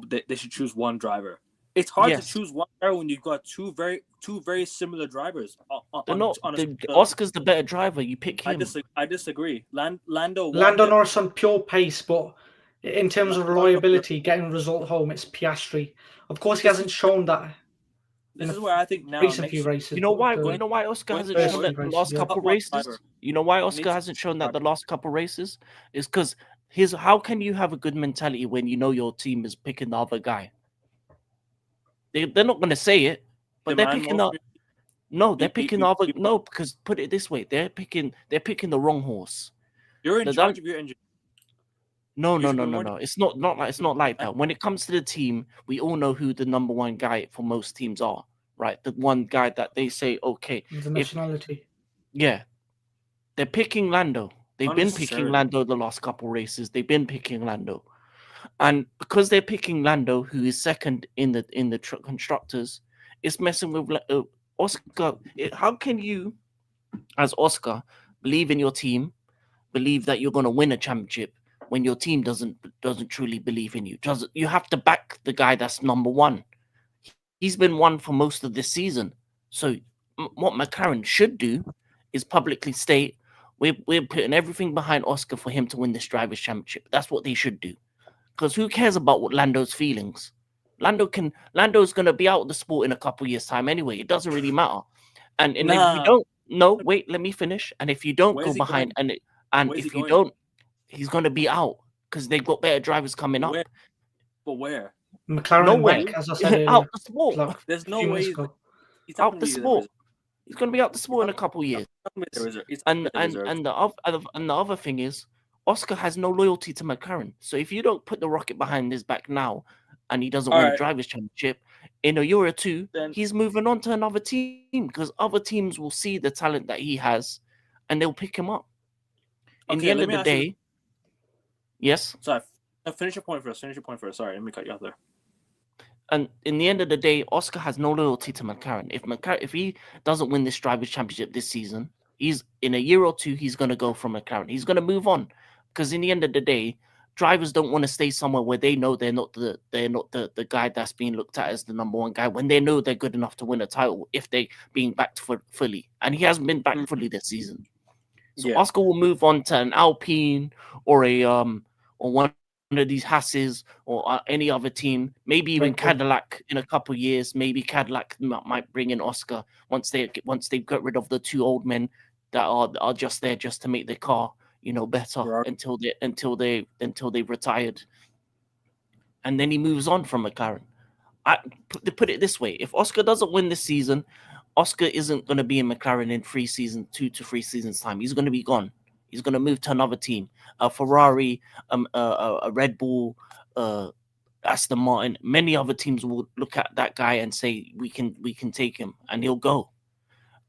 they should choose one driver. It's hard to choose one driver when you've got two very similar drivers. Oscar's the better driver. You pick him. I disagree. Lando Norris on pure pace, but in terms of reliability, getting a result home, it's Piastri. Of course, he hasn't shown that. This is where I think now Recent few races. You know why? You know why Oscar hasn't shown that the last couple races? You know why Oscar hasn't shown that the last couple races? Is because how can you have a good mentality when you know your team is picking the other guy? They're not going to say it, but they're picking the. No, they're picking the other. No, because put it this way, they're picking the wrong horse. You're in charge of your engine. No. It's not like that. When it comes to the team, we all know who the number one guy for most teams are, right? The one guy that they say, okay, the nationality. They're picking Lando. They've been picking Lando the last couple races. They've been picking Lando, and because they're picking Lando, who is second in the constructors, it's messing with Oscar. How can you, as Oscar, believe in your team, believe that you're going to win a championship when your team doesn't truly believe in you? You have to back the guy that's number one. He's been one for most of this season. So what McLaren should do is publicly state we're putting everything behind Oscar for him to win this drivers' championship. That's what they should do. Because who cares about what Lando's feelings? Lando's going to be out of the sport in a couple years' time anyway. It doesn't really matter. And if you don't, no, wait, let me finish. And if you don't go behind, if you don't, he's going to be out because they've got better drivers coming up. But where? McLaren Nowhere. Mac, as I said earlier, Out the sport. like There's no way. He's not out gonna the be sport. He's going to be out the sport in a couple years. And the other thing is, Oscar has no loyalty to McLaren. So if you don't put the rocket behind his back now, and he doesn't win the drivers' championship in a year or two, Then- he's moving on to another team because other teams will see the talent that he has, and they'll pick him up. In the end of the day, yes. Sorry, finish your point first. Sorry, let me cut you off there. And in the end of the day, Oscar has no loyalty to McLaren. If he doesn't win this drivers' championship this season, he's in a year or two, he's going to go from McLaren. He's going to move on because in the end of the day, drivers don't want to stay somewhere where they know they're not the guy that's being looked at as the number one guy when they know they're good enough to win a title if they being backed fully. And he hasn't been backed fully this season. So Oscar will move on to an Alpine or a or one of these Hasses or any other team, maybe even Cadillac in a couple of years. Maybe Cadillac might bring in Oscar once they get rid of the two old men that are just there just to make their car better until they retired, and then he moves on from McLaren. To put it this way, if Oscar doesn't win this season, Oscar isn't going to be in McLaren in 2 to 3 seasons time. He's going to be gone. He's going to move to another team, a Ferrari, a Red Bull, Aston Martin. Many other teams will look at that guy and say, we can take him, and he'll go.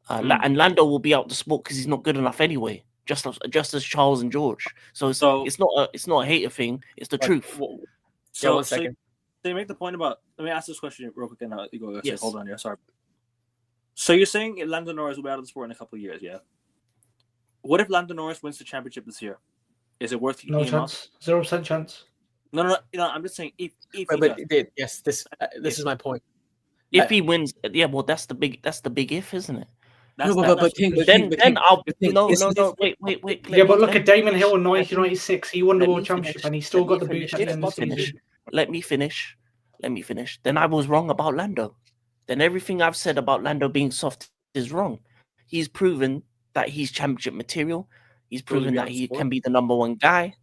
And Lando will be out the sport because he's not good enough anyway, just as Charles and George. So it's not a hater thing. It's the truth. So, 1 second. So you make the point about. Let me ask this question real quick, and I'll let you go. Yes. Hold on, yeah, sorry. So you're saying Lando Norris will be out of the sport in a couple of years, yeah? What if Lando Norris wins the championship this year? Is it worth No chance. 0% chance. No. I'm just saying if yes, this is my point. If he wins, well, that's the big if, isn't it? Then I'll wait. Yeah, but look at Damon Hill in 1996. He won the world championship and he still got the boot at the end of the season. Let me finish. Then I was wrong about Lando. Then everything I've said about Lando being soft is wrong. He's proven that he's championship material. He's proven that he can be the number one guy.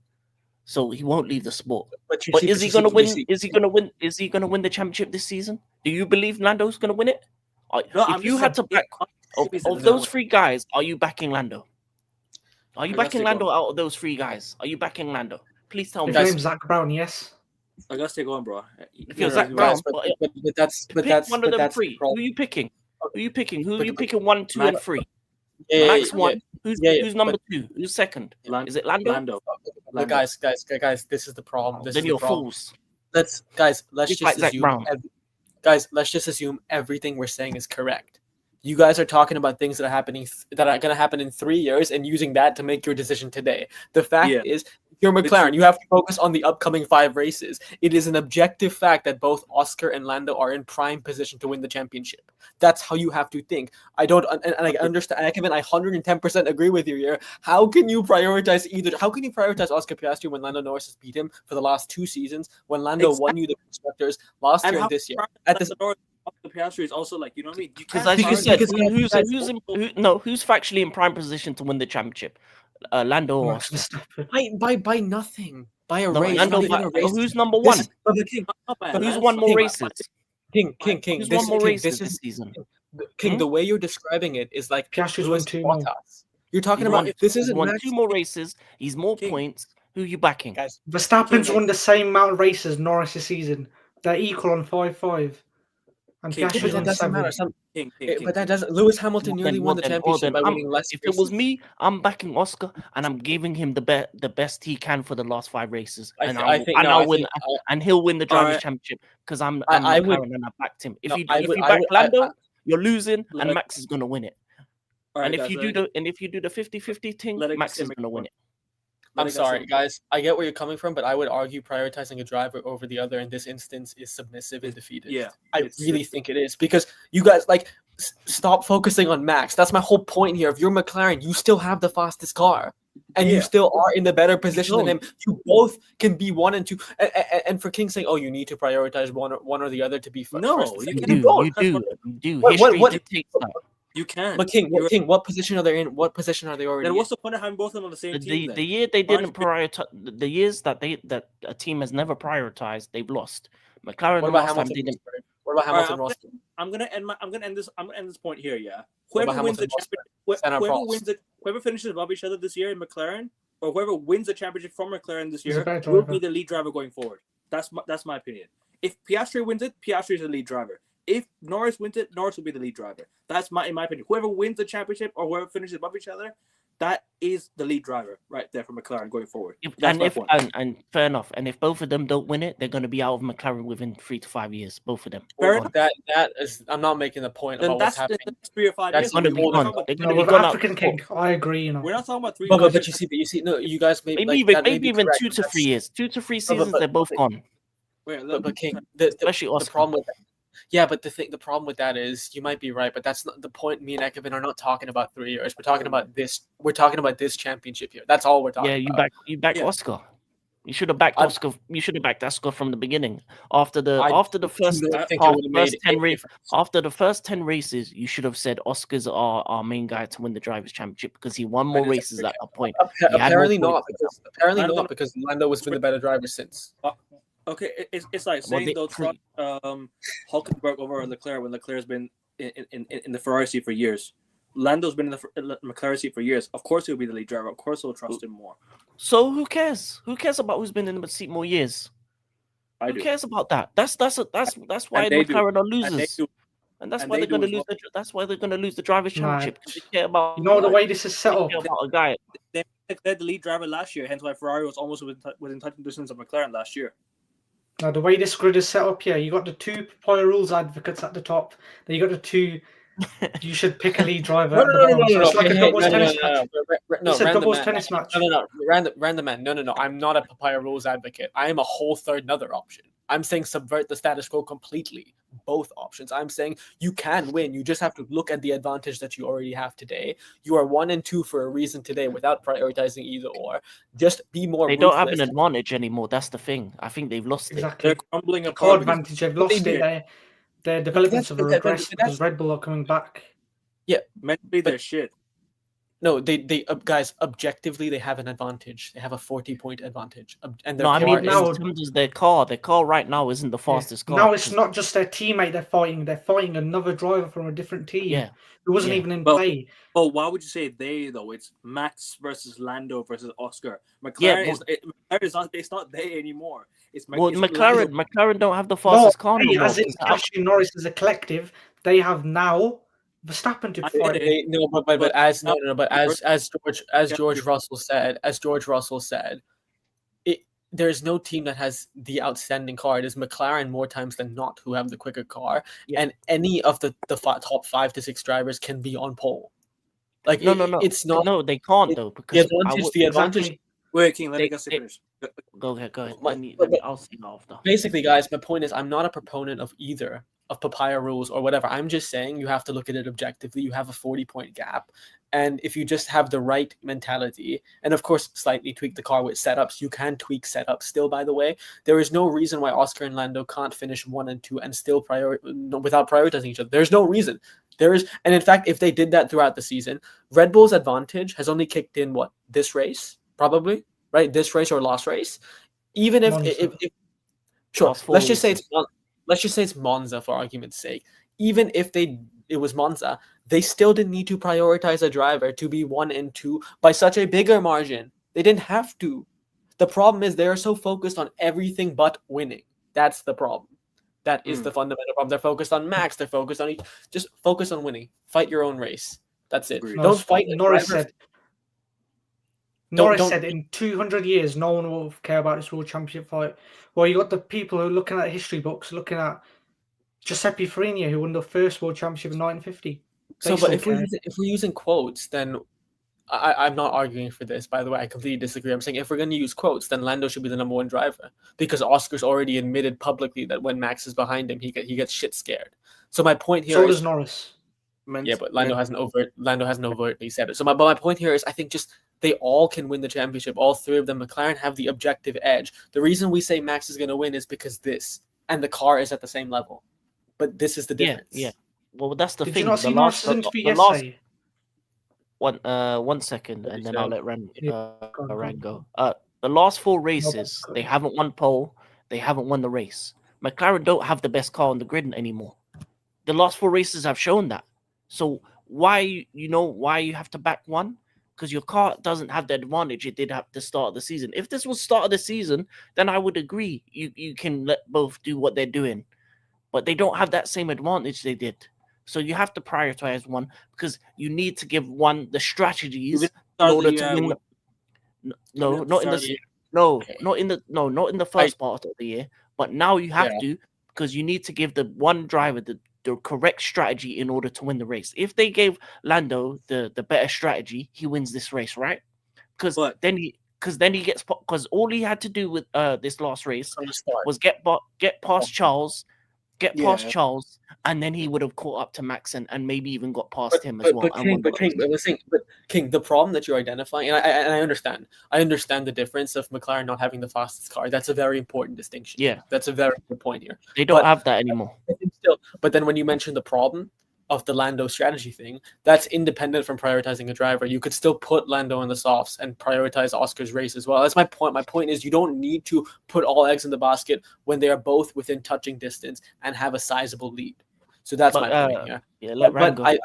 So he won't leave the sport. But is he going to win? Is he going to win? Is he going to win the championship this season? Do you believe Lando's going to win it? If you had to back of those 3 guys, are you backing Lando? Are you backing Lando out of those 3 guys? Are you backing Lando? Please tell me. If name's Zach Brown, yes. I gotta stay going, bro. If you're Zach Brown, but that's one of them 3. Who are you picking? Who are you picking? 1, 2, and 3. Max 1. Who's number 2? Who's second? Is it Lando? But guys, this is the problem. Then you're fools. Let's just assume everything we're saying is correct. You guys are talking about things that are going to happen in 3 years and using that to make your decision today. The fact is, you're McLaren. You have to focus on the upcoming 5 races. It is an objective fact that both Oscar and Lando are in prime position to win the championship. That's how you have to think. I understand. I 110% agree with you here. How can you prioritize either? How can you prioritize Oscar Piastri when Lando Norris has beat him for the last 2 seasons? When Lando won you the constructors last year and this year. The Piastri is also like, you know what I mean? Because as you said, who's factually in prime position to win the championship? Lando or Oscar? By nothing. By a race. Who's number 1? Who's won more races? King. Who's won more races this season? King, the way you're describing it is like Piastri's won 2 more. You're talking about this isn't won 2 more races. He's more points. Who are you backing? Guys, Verstappen's won the same amount of races Norris this season. They're equal on 5-5. And Piastri's won 7. But that doesn't. Lewis Hamilton nearly won the championship by winning less. If it was me, I'm backing Oscar and I'm giving him the best he can for the last 5 races, and he'll win the drivers' championship because I'm McLaren and I backed him. If you back Lando, you're losing, and Max is gonna win it. And if you do the 50-50 thing, Max is gonna win it. I'm sorry, guys. I get where you're coming from, but I would argue prioritizing a driver over the other in this instance is submissive and defeated. Yeah, I really think it is because you guys stop focusing on Max. That's my whole point here. If you're McLaren, you still have the fastest car, and you still are in the better position than him. You both can be 1 and 2. And for King saying, "Oh, you need to prioritize one or the other to be first." No, you do. History dictates that. You can. But King, what position are they in? What position are they already in? Then what's the point of having both of them on the same team? The year they didn't prioritize, the years that a team has never prioritized, they've lost. McLaren last time didn't. What about Hamilton? end this point here. Yeah, What about whoever wins the Hamilton championship, whoever finishes above each other this year in McLaren, or whoever wins the championship from McLaren this He's a year, better will driver. be the lead driver going forward. That's my opinion. If Piastri wins it, Piastri is the lead driver. If Norris wins it, Norris will be the lead driver. In my opinion. Whoever wins the championship or whoever finishes above each other, that is the lead driver right there for McLaren going forward. And fair enough. And if both of them don't win it, they're going to be out of McLaren within 3 to 5 years. Both of them. That is, I'm not making the point about what's happening. The next 3 or 5 That's years. going to be gone. They're going to be With gone African out. King, I agree. You know, We're not talking about 3 But years. you see, no, you guys maybe Maybe even 2 to 3 years. 2 to 3 seasons, they're both gone. Wait, look, But King, Especially the Oscar. problem with that, yeah, but the problem with that is you might be right, but that's not the point. Me and Ekevin are not talking about 3 years. We're talking about this. We're talking about this championship here. That's all we're talking Yeah, about. you back Yeah. Oscar. You should have backed Oscar. You should have backed Oscar from the beginning. After the first I think it half, would have made 10 any races, difference. after the first 10 races, you should have said Oscar's our main guy to win the drivers' championship because he won more races at that point. Apparently more not. points. Because Lando has been the better driver since. okay, it's like saying they'll trust Hulkenberg over Leclerc when Leclerc's been in the Ferrari seat for years. Lando's been in the McLaren seat for years. Of course, he'll be the lead driver. Of course, they'll trust him more. So who cares? Who cares about who's been in the seat more years? Who cares about that? That's why McLaren are losers. And that's why they're going to lose. That's why they're going to lose the drivers' championship. Because they care about. You know the way this is set up. Care about a guy. They declared the lead driver last year, hence why Ferrari was almost within touching distance of McLaren last year. Now the way this grid is set up here, you got the 2 Papaya rules advocates at the top. Then you got the 2. You should pick a lead driver. No. It's like a doubles tennis match. No, It's a doubles tennis match. No. Random man. No. I'm not a papaya rules advocate. I am a whole third another option. I'm saying subvert the status quo completely. Both options. I'm saying you can win. You just have to look at the advantage that you already have today. You are 1 and 2 for a reason today without prioritizing either or. Just be more. They don't have an advantage anymore. That's the thing. I think they've lost it. Exactly. They're crumbling Car apart. advantage. They've lost it. Their developments have regressed because Red Bull are coming back. Yeah, mentally they're shit. No, they guys, objectively they have an advantage. They have a 40-point advantage, and their No, I car mean is- now, in terms of their car right now isn't the fastest car. Now it's not just their teammate they're fighting. They're fighting another driver from a different team. Yeah. Who wasn't even in play. Oh, why would you say they though? It's Max versus Lando versus Oscar. McLaren Yeah, is not. It's not they anymore. It's McLaren. Lando. McLaren don't have the fastest car Hey, no more. as in Piastri and Norris as a collective, they have now Verstappen to fight. As George Russell said, there's no team that has the outstanding car. It is McLaren more times than not who have the quicker car, and any of the top 5 to 6 drivers can be on pole. Like no, it's not. No, they can't though because the advantage. Wait, King, let me get finish. Go ahead. I'll see you after. Basically, guys, my point is I'm not a proponent of either of papaya rules or whatever. I'm just saying you have to look at it objectively. You have a 40-point gap. And if you just have the right mentality, and of course, slightly tweak the car with setups, you can tweak setups still, by the way. There is no reason why Oscar and Lando can't finish 1 and 2 and still without prioritizing each other. There's no reason. And in fact, if they did that throughout the season, Red Bull's advantage has only kicked in, this race? Probably, right? This race or last race? Even if sure, let's just say it's Monza for argument's sake. Even if it was Monza, they still didn't need to prioritize a driver to be 1 and 2 by such a bigger margin. They didn't have to. The problem is they are so focused on everything but winning. That's the problem. That is the fundamental problem. They're focused on Max. They're focused on just focus on winning. Fight your own race. That's it. Don't fight. Norris said in 200 years, no one will care about this World Championship fight. Well, you got the people who are looking at history books, looking at Giuseppe Farina, who won the first World Championship in 1950. But if we're using quotes, then I'm not arguing for this. By the way, I completely disagree. I'm saying if we're going to use quotes, then Lando should be the number 1 driver because Oscar's already admitted publicly that when Max is behind him, he gets shit scared. So my point here so does Norris. Yeah, but Lando hasn't overtly said it. So my point here is I think just they all can win the championship. All 3 of them. McLaren have the objective edge. The reason we say Max is going to win is because and the car is at the same level. But this is the difference. Yeah. Well, that's the Did thing. you not see Norris's interview yesterday? 1 second, and then I'll let Ran go. The last 4 races, they haven't won pole. They haven't won the race. McLaren don't have the best car on the grid anymore. The last 4 races have shown that. So why you have to back one? Because your car doesn't have the advantage it did at the start of the season. If this was start of the season, then I would agree. You can let both do what they're doing, but they don't have that same advantage they did. So you have to prioritize one because you need to give one the strategies in order to win. No, not in the not in the first part of the year, but now you have to, because you need to give the one driver the correct strategy in order to win the race. If they gave Lando the better strategy, he wins this race, right? Because then he gets, because all he had to do with this last race was get past Charles. Charles, and then he would have caught up to Max and maybe even got past him as well. King, the problem that you're identifying, and I understand. I understand the difference of McLaren not having the fastest car. That's a very important distinction. Yeah, that's a very good point here. They don't have that anymore. But then when you mention the problem of the Lando strategy thing, that's independent from prioritizing a driver. You could still put Lando in the softs and prioritize Oscar's race as well. That's my point. My point is you don't need to put all eggs in the basket when they are both within touching distance and have a sizable lead. So that's my point. Yeah, let Rand go. I'll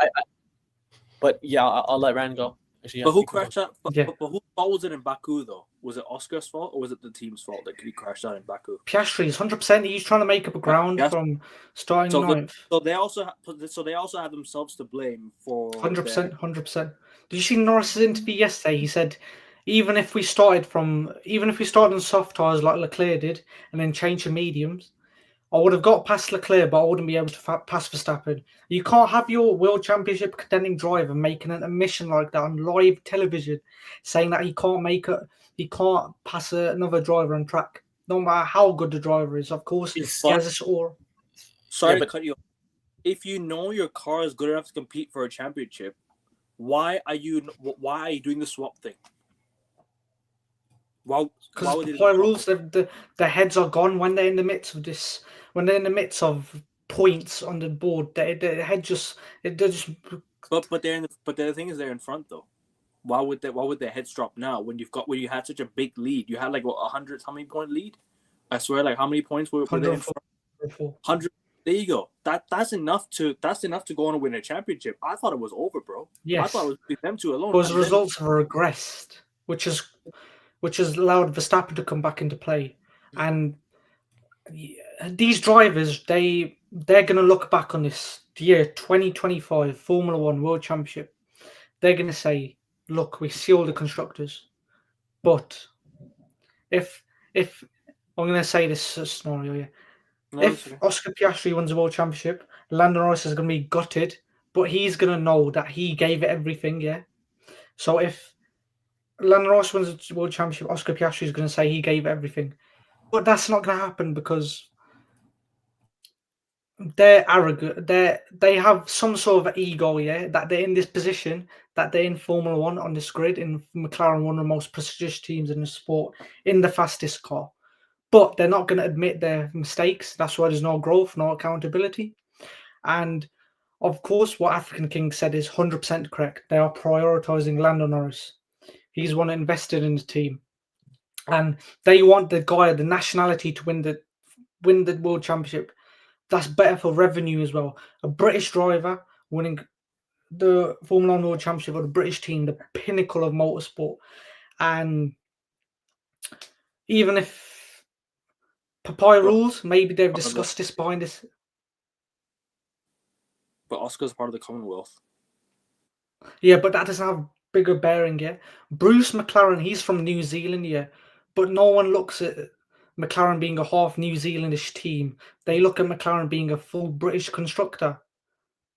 let Rand go. Actually, but who crashed out? But whose fault was it in Baku though? Was it Oscar's fault or was it the team's fault that he crashed out in Baku? Piastri's 100%. He's trying to make up a ground from starting ninth. So they also have themselves to blame for 100%. 100%. Did you see Norris's interview yesterday? He said, even if we started on soft tires like Leclerc did, and then changed to mediums, I would have got past Leclerc, but I wouldn't be able to pass Verstappen. You can't have your World Championship contending driver making an admission like that on live television, saying that he can't pass another driver on track, no matter how good the driver is. Of course, he has this aura. Sorry to cut you off. If you know your car is good enough to compete for a championship, why are you doing the swap thing? Because the rules, the heads are gone when they're in the midst of this. When they're in the midst of points on the board, the head just. But the thing is, they're in front though. Why would their heads drop now when you had such a big lead? You had like 100, how many point lead? I swear, like how many points were they in front? 100. There you go. That's enough to go on and win a championship. I thought it was over, bro. Yes. I thought it was them two alone. Because the results have regressed, which has allowed Verstappen to come back into play. And these drivers, they're going to look back on this year 2025 Formula One World Championship. They're going to say, look, we see all the constructors. But if I'm going to say this scenario here. If Oscar Piastri wins the World Championship, Lando Norris is going to be gutted, but he's going to know that he gave it everything, yeah? So if Lando Norris wins the World Championship, Oscar Piastri is going to say he gave everything. But that's not going to happen because they're arrogant. They have some sort of ego, yeah, that they're in this position, that they're in Formula One on this grid, in McLaren, one of the most prestigious teams in the sport, in the fastest car. But they're not going to admit their mistakes. That's why there's no growth, no accountability. And of course, what African King said is 100% correct. They are prioritizing Lando Norris. He's one invested in the team. And they want the guy, the nationality, to win the World Championship. That's better for revenue as well. A British driver winning the Formula One World Championship for the British team, the pinnacle of motorsport. And even if Papaya rules, maybe they've discussed this behind this. But Oscar's part of the Commonwealth. Yeah, but that doesn't have bigger bearing yet. Bruce McLaren, he's from New Zealand, yeah. But no one looks at McLaren being a half New Zealandish team. They look at McLaren being a full British constructor.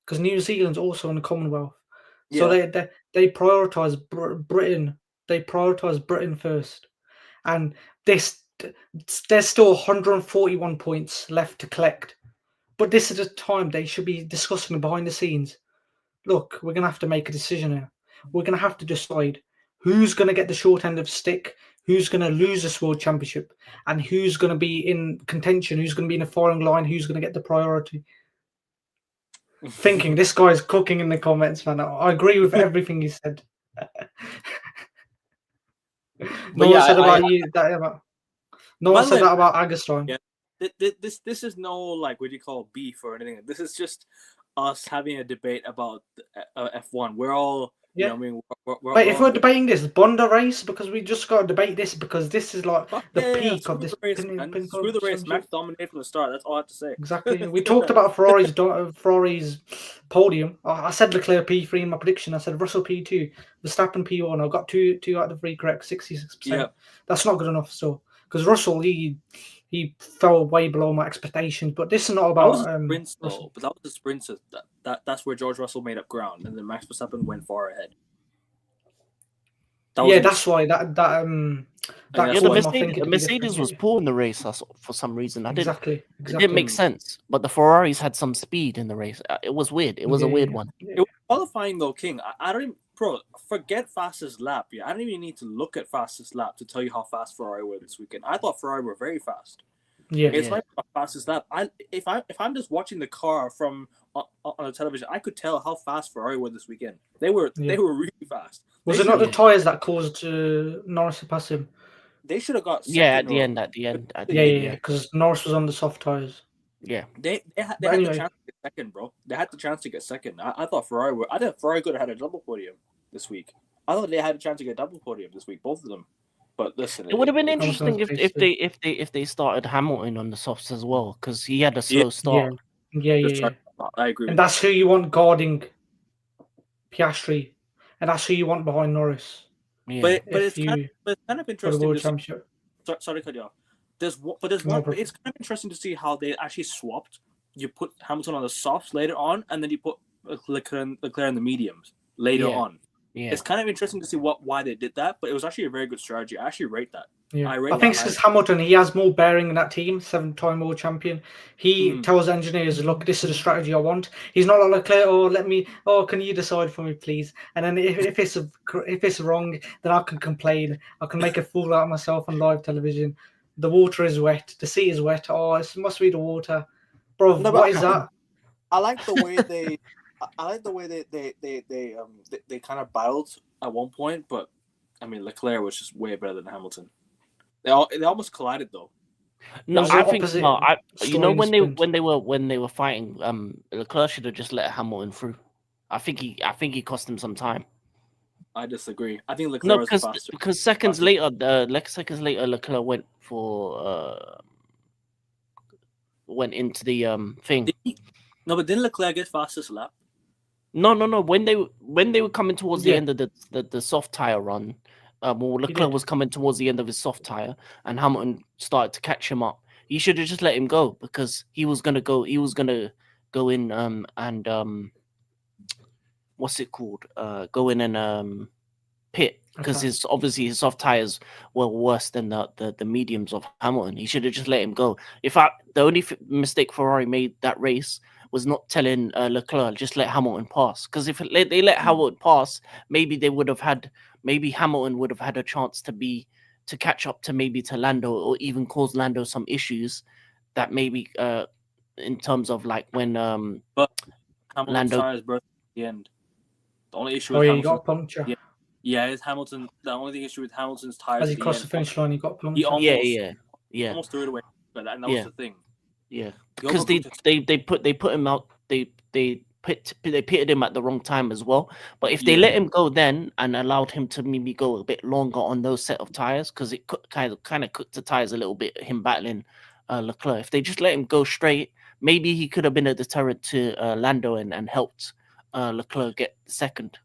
Because New Zealand's also in the Commonwealth. Yeah. So they prioritise Britain. They prioritise Britain first. And there's still 141 points left to collect. But this is the time they should be discussing behind the scenes. Look, we're going to have to make a decision here. We're going to have to decide who's going to get the short end of the stick, who's going to lose this World Championship, and who's going to be in contention, who's going to be in the firing line, who's going to get the priority. Thinking, this guy's cooking in the comments, man. I agree with everything he said. No one said that about Agustin. Yeah. this is no like what do you call beef or anything. This is just us having a debate about F1. We're all you know. I mean, But if all we're debating this Bunda race, because we just got to debate this because this is like the peak screw of this the race, man. Screw the race. Max dominated from the start. That's all I have to say. Exactly. We talked about Ferrari's podium. I said Leclerc P3 in my prediction. I said Russell P2, Verstappen P1. I got two out of the three correct, 66%. Yeah. That's not good enough. So because Russell he fell way below my expectations. But this is not about sprints though. But that was the sprints. That's where George Russell made up ground, and then Max Verstappen went far ahead. That's why that the Mercedes was poor in the race for some reason. Exactly. It didn't make sense. But the Ferraris had some speed in the race. It was weird. It was a weird one. It was qualifying though, King. I don't even, forget fastest lap. Yeah, I don't even need to look at fastest lap to tell you how fast Ferrari were this weekend. I thought Ferrari were very fast. Yeah, it's not fastest lap. If I'm just watching the car from on the television, I could tell how fast Ferrari were this weekend. They were really fast. Was it not the tires that caused Norris to pass him? They should have got second. At the end. Yeah, because Norris was on the soft tires. Yeah, they had the chance to get second, bro. They had the chance to get second. I thought Ferrari could have had a double podium this week. I thought they had a chance to get a double podium this week, both of them. But listen, it would have been interesting if they started Hamilton on the softs as well, because he had a slow start. Yeah. I agree. And that's who you want guarding Piastri, and that's who you want behind Norris. Yeah. But it's kind of interesting. Sorry to cut you off. It's kind of interesting to see how they actually swapped. You put Hamilton on the softs later on, and then you put Leclerc in the mediums later on. Yeah. It's kind of interesting to see why they did that, but it was actually a very good strategy. I actually rate that. Yeah. I think it's because Hamilton, he has more bearing in that team, 7-time world champion. He tells engineers, look, this is the strategy I want. He's not like Leclerc, can you decide for me, please? And then if it's wrong, then I can complain. I can make a fool out of myself on live television. The water is wet. The seat is wet. Oh, it must be the water. Bro, what is that? I like the way they kind of battled at one point, but I mean Leclerc was just way better than Hamilton. They almost collided though. No, I think when they were fighting, Leclerc should have just let Hamilton through. I think he cost him some time. I disagree. I think Leclerc was faster. Because seconds later, Leclerc went into the thing. No, but didn't Leclerc get fastest lap? No. When they were coming towards the end of the soft tire run, Leclerc was coming towards the end of his soft tire, and Hamilton started to catch him up. He should have just let him go because he was gonna go in and what's it called? Go in and pit because his soft tires were worse than the mediums of Hamilton. He should have just let him go. The only mistake Ferrari made that race was not telling Leclerc just let Hamilton pass, because if they let Hamilton pass, maybe Hamilton would have had a chance to catch up to Lando, or even cause Lando some issues that maybe in terms of like when but Hamilton's tires burst at the end. The only issue with Hamilton, he got puncture. Yeah, it's Hamilton. The only issue with Hamilton's tires. As he crossed the finish line, he got puncture. He almost threw it away, but that was the thing. Yeah, because they put him out. They pitted him at the wrong time as well. But if they let him go then and allowed him to maybe go a bit longer on those set of tires, because it kind of cooked the tires a little bit, him battling Leclerc. If they just let him go straight, maybe he could have been a deterrent to Lando and helped Leclerc get second.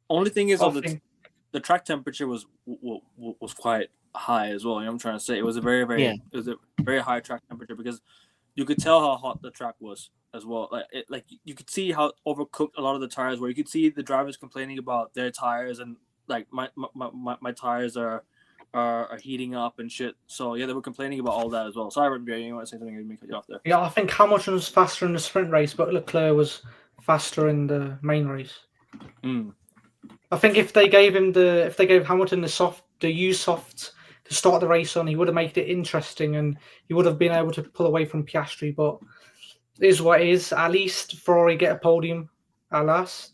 Only thing is, the track temperature was quite high as well. You know what I'm trying to say? It was a very high track temperature, because you could tell how hot the track was as well. Like you could see how overcooked a lot of the tires were. You could see the drivers complaining about their tires and like my tires are heating up and shit. So yeah, they were complaining about all that as well. Sorry, you want to say something? Let me cut you off there. Yeah, I think Hamilton was faster in the sprint race, but Leclerc was faster in the main race. I think if they gave Hamilton the used softs to start the race on, he would have made it interesting and he would have been able to pull away from Piastri. But it is what it is. At least Ferrari get a podium at last,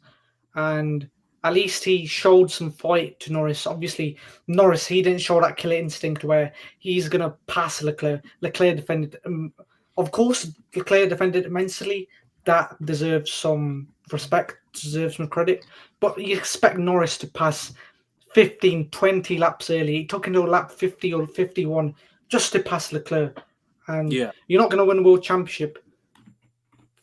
and at least he showed some fight to Norris. Obviously, Norris, he didn't show that killer instinct where he's going to pass Leclerc. Leclerc defended. Of course, Leclerc defended immensely. That deserves some respect, deserves some credit. But you expect Norris to pass 15, 20 laps early. He took into lap 50 or 51 just to pass Leclerc. And Yeah. you're not going to win a world championship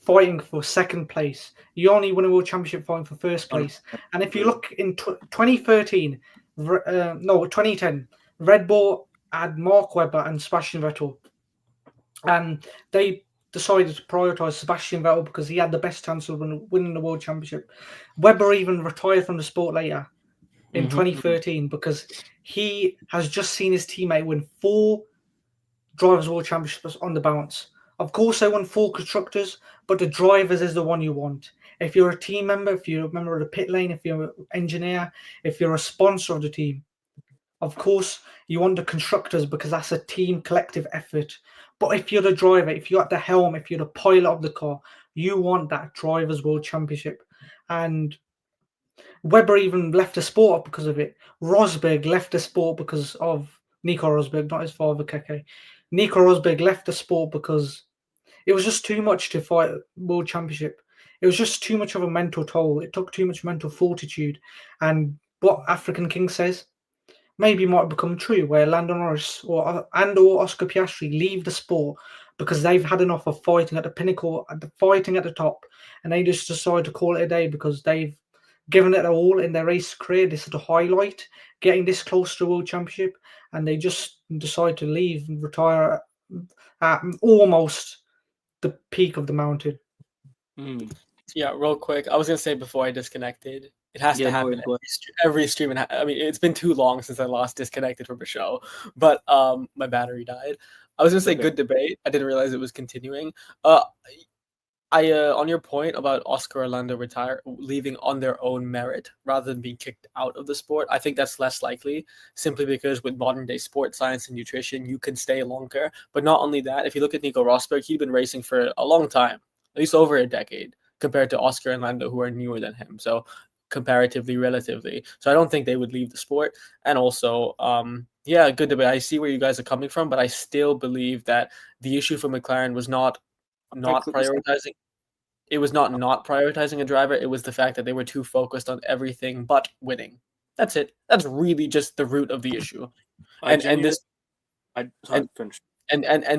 fighting for second place. You only win a world championship fighting for first place. And if you look in 2013, 2010, Red Bull had Mark Webber and Sebastian Vettel. And they decided to prioritise Sebastian Vettel because he had the best chance of winning the world championship. Webber even retired from the sport later in 2013 because he has just seen his teammate win 4 Drivers' World Championships on the bounce. Of course, they won 4 constructors, but the drivers is the one you want. If you're a team member, if you're a member of the pit lane, if you're an engineer, if you're a sponsor of the team, of course, you want the constructors because that's a team collective effort. But if you're the driver, if you're at the helm, if you're the pilot of the car, you want that Drivers' World Championship. And Webber even left the sport because of it. Rosberg left the sport because of Nico Rosberg, not his father, Keke. Nico Rosberg left the sport because it was just too much to fight World Championship. It was just too much of a mental toll. It took too much mental fortitude. And what African King says maybe might become true, where Lando Norris or Oscar Piastri leave the sport because they've had enough of fighting at the pinnacle, fighting at the top, and they just decide to call it a day because they've given it all in their race career. This is the highlight, getting this close to the World Championship, and they just decide to leave and retire at almost the peak of the mountain. Yeah, real quick. I was gonna say before I disconnected, it has to happen every stream. I mean, it's been too long since I last disconnected from a show, but my battery died. I was gonna say good debate. I didn't realize it was continuing. I on your point about Oscar or Lando leaving on their own merit rather than being kicked out of the sport, I think that's less likely simply because with modern day sports science and nutrition, you can stay longer. But not only that, if you look at Nico Rosberg, he'd been racing for a long time, at least over a decade, compared to Oscar and Lando, who are newer than him. So comparatively, relatively. So I don't think they would leave the sport. And also, yeah, good debate. I see where you guys are coming from, but I still believe that the issue for McLaren was not prioritizing. It was not prioritizing a driver. It was the fact that they were too focused on everything but winning. That's it. That's really just the root of the issue. And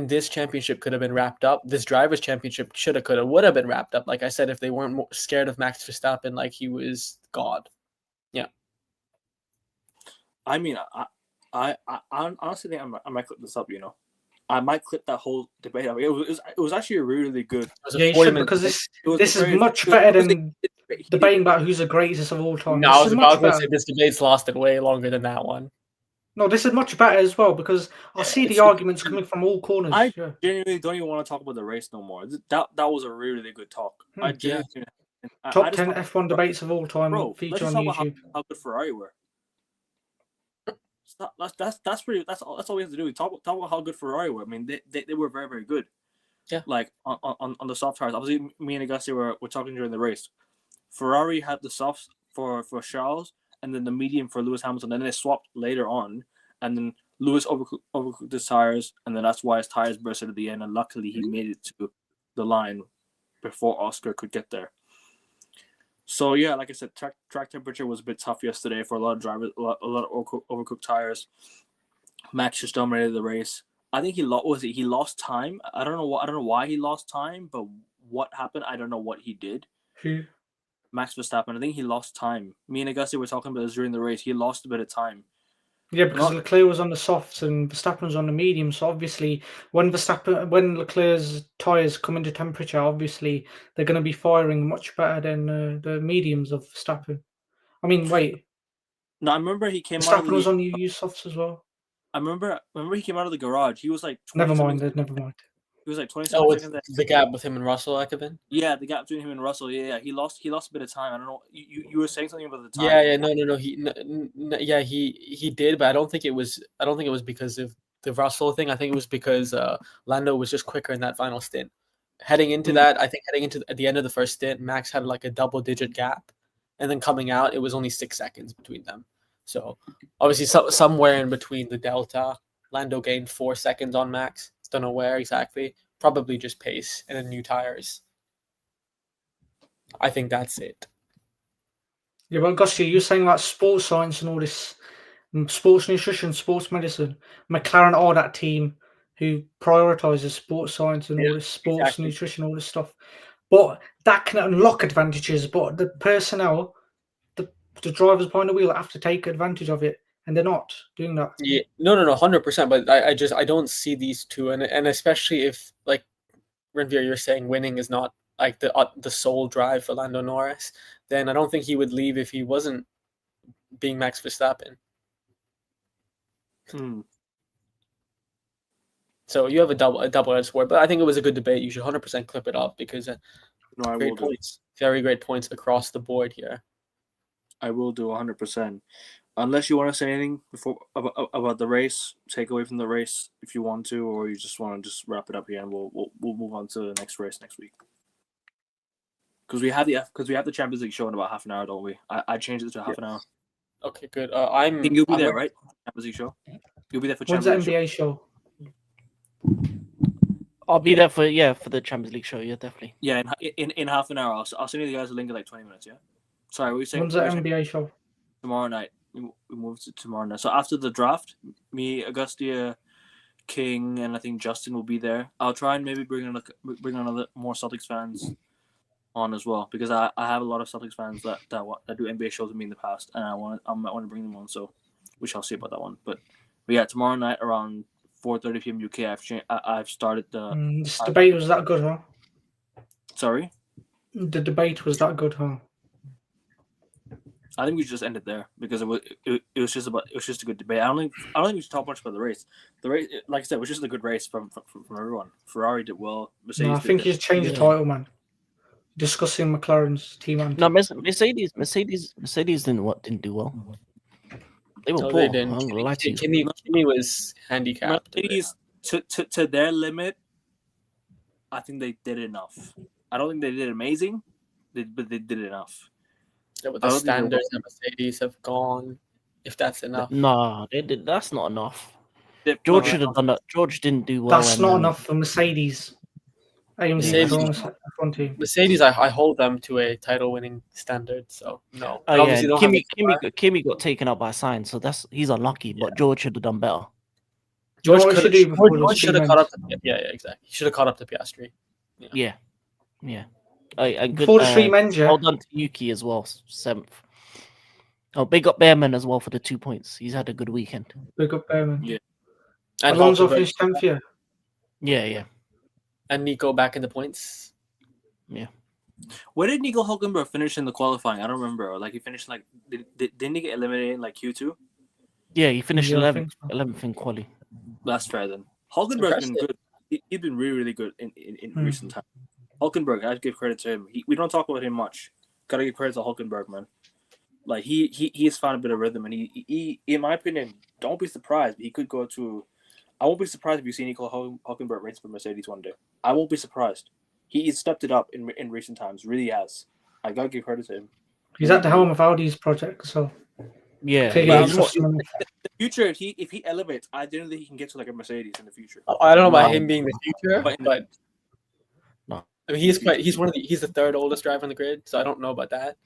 this championship could have been wrapped up. This drivers' championship would have been wrapped up. Like I said, if they weren't more scared of Max Verstappen, like he was God. Yeah. I mean, I honestly think I might clip this up. You know, I might clip that whole debate up. It was actually a really good. Yeah, you should, because this is much better than debating about who's the greatest of all time. No, I was about to say this debate's lasted way longer than that one. No, this is much better as well because I see the arguments coming from all corners. I genuinely don't even want to talk about the race no more. That was a really good talk. Top 10 F1 debates of all time. Bro, feature on YouTube. How good Ferrari were. That's all we have to do. Talk about how good Ferrari were. I mean, they were very, very good. Yeah. Like on the soft tires. Obviously, me and Agassi were talking during the race. Ferrari had the softs for Charles, and then the medium for Lewis Hamilton. Then they swapped later on, and then Lewis overcooked his tires, and then that's why his tires bursted at the end. And luckily, he made it to the line before Oscar could get there. So yeah, like I said, track temperature was a bit tough yesterday for a lot of drivers, a lot of overcooked tires. Max just dominated the race. I think he lost time. I don't know why he lost time, but what happened? I don't know what he did. Who? Max Verstappen. I think he lost time. Me and Agassi were talking about this during the race. He lost a bit of time. Yeah, because Leclerc was on the softs and Verstappen was on the medium. So obviously, when Leclerc's tires come into temperature, obviously they're going to be firing much better than the mediums of Verstappen. I mean, wait. No, I remember he came. Verstappen was on the used softs as well. I remember he came out of the garage. He was like. Never mind. He was like 27 seconds. The gap with him and Russell, I could have been. Yeah, the gap between him and Russell. Yeah, he lost a bit of time. I don't know. You were saying something about the time. No. He did, but I don't think it was because of the Russell thing. I think it was because Lando was just quicker in that final stint. Heading into at the end of the first stint, Max had like a double-digit gap, and then coming out, it was only 6 seconds between them. So obviously, somewhere in between the delta, Lando gained 4 seconds on Max. Don't know where exactly. Probably just pace and then new tires. I think that's it. Yeah, but Gusty, you're saying about sports science and all this, sports nutrition, sports medicine. McLaren are that team who prioritizes sports science and all this sports exactly. nutrition, all this stuff. But that can unlock advantages. But the personnel, the drivers behind the wheel have to take advantage of it, and they're not doing that. Yeah, no, 100%. But I don't see these two, and especially if like Renvier, you're saying winning is not like the sole drive for Lando Norris, then I don't think he would leave if he wasn't being Max Verstappen. So you have a double-edged sword, but I think it was a good debate. You should 100% clip it up because great points, very great points across the board here. I will do 100%. Unless you want to say anything about the race, take away from the race if you want to, or you just want to just wrap it up here, and we'll move on to the next race next week. Because we have the Champions League show in about half an hour, don't we? I changed it to half an hour. Okay, good. I think you'll be there, right? Champions League show. You'll be there for When's Champions the League NBA show? I'll be there for the Champions League show. Yeah, definitely. Yeah, in half an hour. I'll send you guys a link in like 20 minutes. Yeah. Sorry, what were you saying? When's the NBA show? Tomorrow night. We move to tomorrow night. So after the draft, me, Augustia, King, and I think Justin will be there. I'll try and maybe bring another more Celtics fans on as well, because I have a lot of Celtics fans that do NBA shows with me in the past, and I might want to bring them on. So we shall see about that one. But yeah, tomorrow night around 4:30 p.m. UK, I've started the. This debate was that good, huh? Sorry. The debate was that good, huh? I think we should just end it there because it was just a good debate. I don't think we should talk much about the race. The race, like I said, was just a good race from everyone. Ferrari did well. Mercedes. No, I think you should change the title, man. Discussing McLaren's team. And No, Mercedes didn't do well. They were poor. They didn't. I'm gonna lie to you. Kimi was handicapped. Mercedes, to their limit, I think they did enough. I don't think they did amazing, but they did enough. Yeah, but the standards that Mercedes have gone, if that's enough. No, they did. That's not enough. George should have done that. George didn't do well. That's not enough for Mercedes. Mercedes, I hold them to a title-winning standard. So no. Oh yeah, Kimi got taken out by Sainz, so he's unlucky. But George should have done better. George should have caught up. Yeah, exactly. He should have caught up to Piastri. Yeah. Good, Before the three men, well done to Yuki as well, 7th. Oh, big up Behrman as well for the 2 points. He's had a good weekend. Big up Behrman. Yeah. And Alonso finished 10th here. Yeah. And Nico back in the points. Yeah. Where did Nico Hülkenberg finish in the qualifying? I don't remember. Like he finished didn't he get eliminated in like Q2? Yeah, he finished 11th in quali. That's fair then. Hülkenberg's been good. He's been really, really good in recent times. Hülkenberg, I give credit to him. We don't talk about him much. Gotta give credit to Hülkenberg, man. Like he has found a bit of rhythm, and he in my opinion, don't be surprised. He could go to. I won't be surprised if you see Nico Hülkenberg race for Mercedes one day. I won't be surprised. He's stepped it up in recent times. Really has. I gotta give credit to him. He's at the helm of Audi's project, so yeah. In the future, if he elevates, I don't think he can get to like a Mercedes in the future. I don't know about him being the future, but no. I mean, he's the third oldest driver on the grid, so I don't know about that.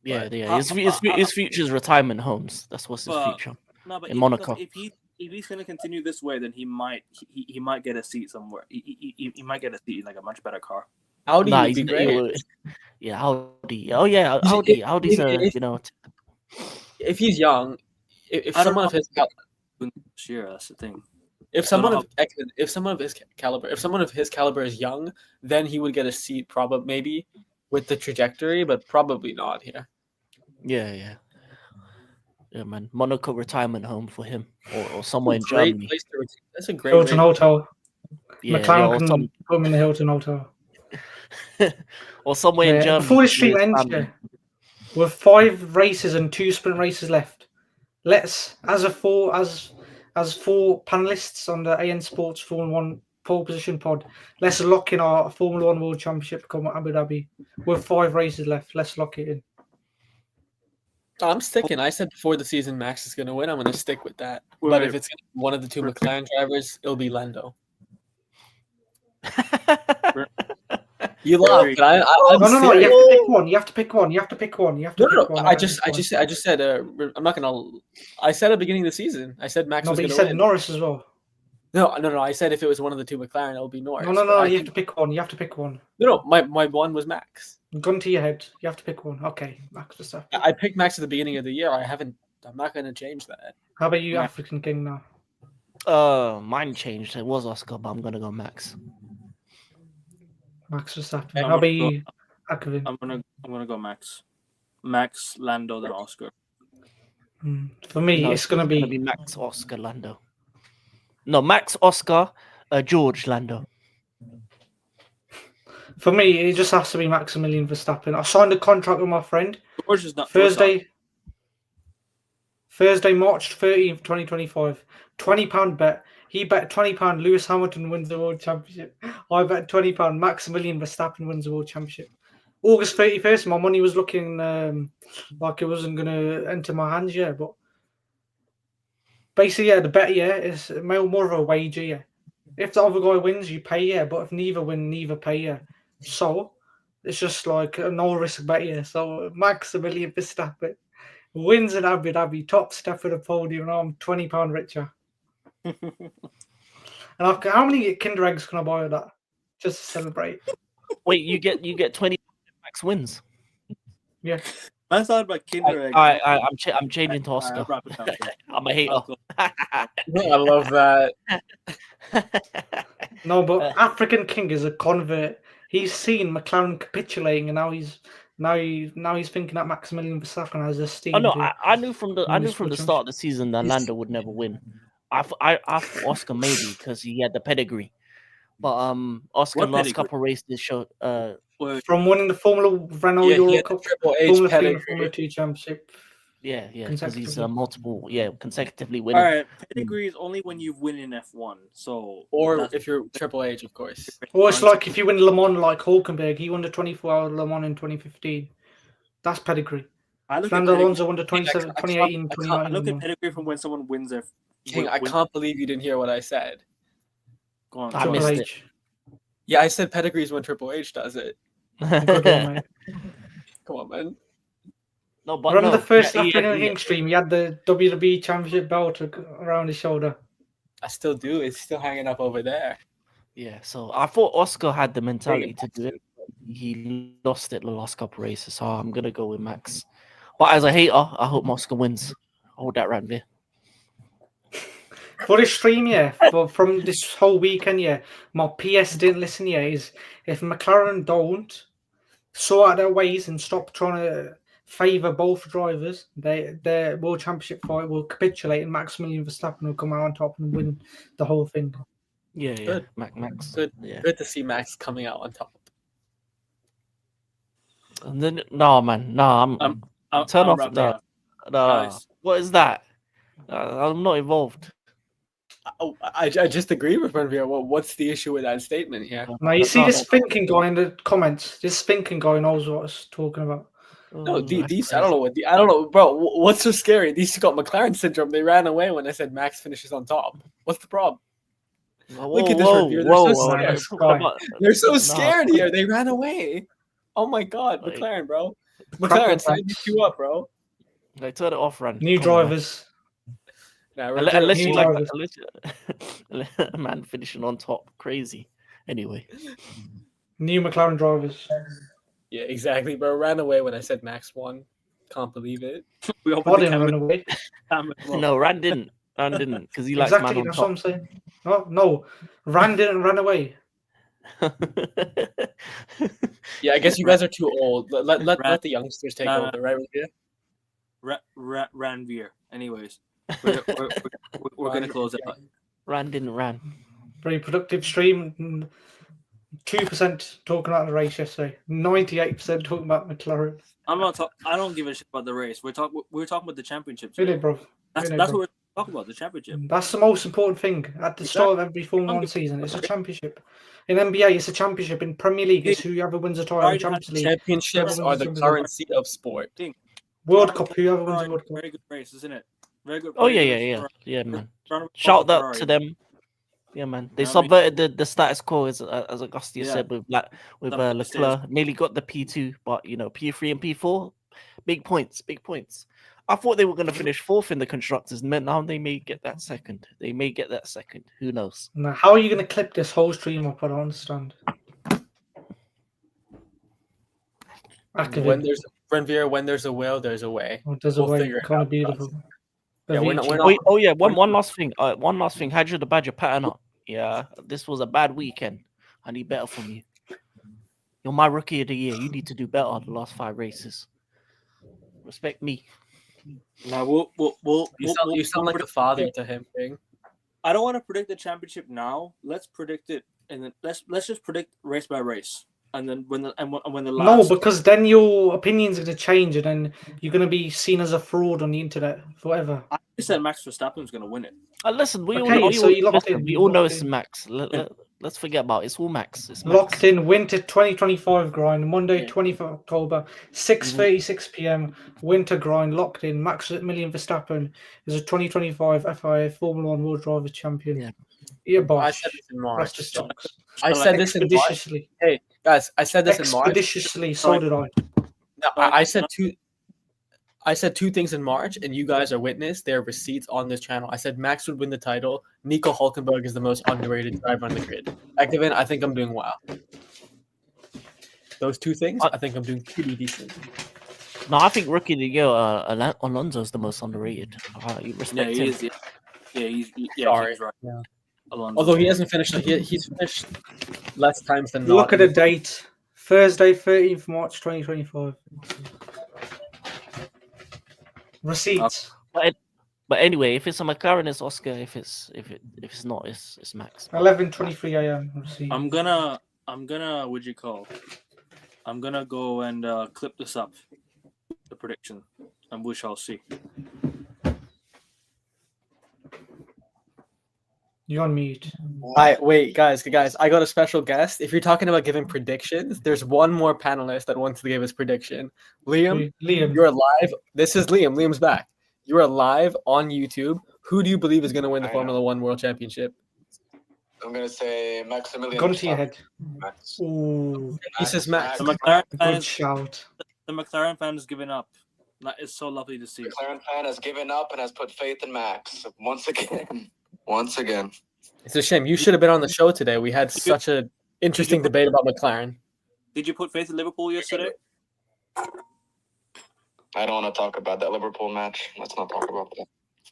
Yeah. His future is retirement homes. That's what's his future. No, but in Monaco. If he's going to continue this way, then he might get a seat somewhere. He might get a seat in like a much better car. Audi would be great. Yeah, Audi. Oh yeah, Audi. Audi's if he's young, if someone of his that's the thing. If someone of his caliber is young, then he would get a seat, probably maybe with the trajectory, but probably not here. Yeah, man. Monaco retirement home for him, or somewhere in Germany. That's a great Hilton Hotel. Yeah, McLaren can put him in the Hilton Hotel. Or somewhere in Germany. Before the stream ends, with 5 races and 2 sprint races left, let's as 4 panelists on the AN Sports Formula 1 pole position pod, let's lock in our Formula 1 World Championship come Abu Dhabi with 5 races left. Let's lock it in. I'm sticking. I said before the season Max is going to win. I'm going to stick with that. Wait, but wait. if it's one of the two McLaren drivers, it'll be Lando. You laugh, but I'm No, serious. you have to pick one. You have to pick one. You have to pick one. You have to No, pick one. I just said. I'm not gonna. I said at the beginning of the season. I said Max No, was but you gonna said win. Norris as well. No. I said if it was one of the two McLaren, it'll be Norris. No. You have to pick one. You have to pick one. No. My one was Max. Gun to your head. You have to pick one. Okay, Max Verstappen. I picked Max at the beginning of the year. I'm not gonna change that. How about you, Max. African King now? Mine changed. It was Oscar, but I'm gonna go Max. Max Verstappen. I'm How about gonna go- you, Akavin? I'm gonna go Max. Max, Lando, then Oscar. For me, No, it's gonna be Max, Oscar, Lando. No, Max, Oscar, George, Lando. For me, it just has to be Maximilian Verstappen. I signed a contract with my friend George is not Thursday, March 13th, 2025. £20 bet. He bet £20 Lewis Hamilton wins the World Championship. I bet £20 Maximilian Verstappen wins the World Championship. August 31st, my money was looking like it wasn't going to enter my hands, yeah. But basically, yeah, the bet, yeah, is more of a wager, yeah. If the other guy wins, you pay, yeah. But if neither win, neither pay, yeah. So it's just like a no risk bet, yeah. So Maximilian Verstappen wins in Abu Dhabi, top step of the podium, and I'm £20 richer. And how many Kinder eggs can I buy with that? Just to celebrate. Wait, you get 20 Max wins. Yeah. I thought about Kinder Egg. I'm changing to Oscar. I'm a hater. I love that. No, but African King is a convert. He's seen McLaren capitulating, and now he's thinking that Maximilian Verstappen has a steam. Oh no, I knew from the win this World start of the season that Lando would never win. I thought Oscar maybe because he had the pedigree, but Oscar What last pedigree? couple races showed From winning the Formula Renault Yeah, he Euro had the Cup, Triple H Formula 3 and pedigree. Formula 2 Championship. yeah because he's Consecutively. consecutively All winning. right, pedigree is only when you win in F1. So Or that's- if you're Triple H, of course. Or it's like if you win Le Mans like Hulkenberg, he won the 24-hour Le Mans in 2015. That's pedigree. I look at Fernando pedigree, Alonso won the 2018, I 2019 I look Le at Mans. pedigree from when someone wins their. King, I win- can't believe you didn't hear what I said. Go on. I Triple missed it. H. Yeah, I said pedigree is when Triple H does it. Good one, mate. Come on, man. No, but Remember no, the first yeah, African yeah. King stream? He had the WWE Championship belt around his shoulder. I still do. It's still hanging up over there. Yeah, so I thought Oscar had the mentality to do it. He lost it the last couple races, so I'm gonna go with Max. But as a hater, I hope Oscar wins. Hold that round there. For this stream, yeah, from this whole weekend, yeah, my PS didn't listen, yeah, is if McLaren don't sort out their ways and stop trying to favour both drivers, their World Championship fight will capitulate and Maximilian Verstappen will come out on top and win the whole thing. Yeah, Good. Max. Good. Yeah. Good to see Max coming out on top. And then no, man, no, I'm turn I'll off wrap that. up. No, Guys. what is that? I'm not involved. Oh, I just agree with Renvia. Well, what's the issue with that statement here? Now, you see No, this thinking guy in the comments. This thinking guy knows what I was talking about. No, that's these I crazy. don't know what I don't know, bro. What's so scary? These two got McLaren syndrome. They ran away when I said Max finishes on top. What's the problem? Look at this review. They're so scared. Nice guy. They're so No. scared here. They ran away. Oh my god, Like- McLaren, bro. Crap McLaren, attacks. sign these two up, bro. Like, turn it off, run. New Come on, man. drivers. Nah, Unless New you like drivers. unless a man finishing on top, crazy. Anyway, New McLaren drivers. yeah, exactly, bro. Ran away when I said Max won. Can't believe it. We I opened the didn't run camera. away. no, Rand didn't. Rand didn't because he likes Exactly, man that's on what I'm saying. No, Rand didn't run away. top. Yeah, I guess you guys are too old. Let the youngsters take Nah. over, right? Yeah. Ranveer. Anyways, we're gonna close it out. Rand didn't ran. Very productive stream. 2% talking about the race yesterday. 98% talking about McLaren. I'm not. I don't give a shit about the race. We're talking about the championship. Really, bro. That's Really, what bro. we're talking about. The championship. That's the most important thing at the start of every Formula 1 season. It's a championship. In NBA, it's a championship. In Premier League, it's whoever wins the title. In Champions League. Championships are the currency of sport. World Cup. Whoever wins the World Cup. Very good race, isn't it? Very good. Oh very yeah, good yeah, Ferrari. yeah, man. Ferrari- Shout out Ferrari. to them. Yeah, man. They You know what I mean? subverted the status quo, as Augustia Yeah. said, with That's what it Leclerc. Nearly got the P2, but P3 and P4, big points, big points. I thought they were going to finish fourth in the constructors, and now they may get that second. They may get that second. Who knows? Now, how are you going to clip this whole stream up? I don't understand. When there's a will, there's a way. There's a We'll way. figure it Kind out. of beautiful. Yeah, we're not- Oh yeah, one last thing. One last thing. Hadra the Badger, pattern up. Yeah, this was a bad weekend. I need better from you. You're my rookie of the year. You need to do better the last 5 races. Respect me. Now You sound like a father to him, King. I don't want to predict the championship now. Let's predict it, and then let's just predict race by race, and then when the last. No, because then your opinion's going to change, and then you're going to be seen as a fraud on the internet forever. I said Max Verstappen's going to win it. Listen, we Okay, all, so you locked listen, in, we you all know locked it's in. Max. Let's forget about it. It's all Max. It's Max. Locked in winter 2025 grind, Monday, Yeah. 20th of October, 6:36 p.m. Winter grind locked in. Max Verstappen is a 2025 FIA Formula One World Driver Champion. Yeah. Yeah, I boss. said this in Rest March. of stocks. I said this in March. Expeditiously. Hey guys, I said this in March. Expeditiously. So did I. No, I said two. I said 2 things in March, and you guys are witness. There are receipts on this channel. I said Max would win the title. Nico Hulkenberg is the most underrated driver on the grid. Activin, I think I'm doing well. Those 2 things, I think I'm doing pretty decent. No, I think rookie of the year, Alonso's the most underrated. You respect Yeah, he him. is. Yeah, he's Sorry. he's right. Yeah. Alonso. Although he hasn't finished, he's finished less times than not. Look at the date. Thursday, 13th March 2025. Receipts. But anyway, if it's a McLaren, it's Oscar. If it's not, it's Max. 11:23 a.m. Receipts. I'm gonna what'd you call? I'm gonna go and clip this up, the prediction, and we shall see. You're on mute. Wait, guys, I got a special guest. If you're talking about giving predictions, there's one more panelist that wants to give his prediction. Liam, Liam. you're live. This is Liam. Liam's back. You are live on YouTube. Who do you believe is going to win the Formula One World Championship? I'm going to say Maximilian. Gun to your head. Max. Ooh, He says Max. The McLaren good fans, shout. the McLaren fans giving up. That is so lovely to see. McLaren fan has given up and has put faith in Max once again. Once again. It's a shame. You should have been on the show today. We had such an interesting debate about McLaren. Did you put faith in Liverpool yesterday? I don't want to talk about that Liverpool match. Let's not talk about that.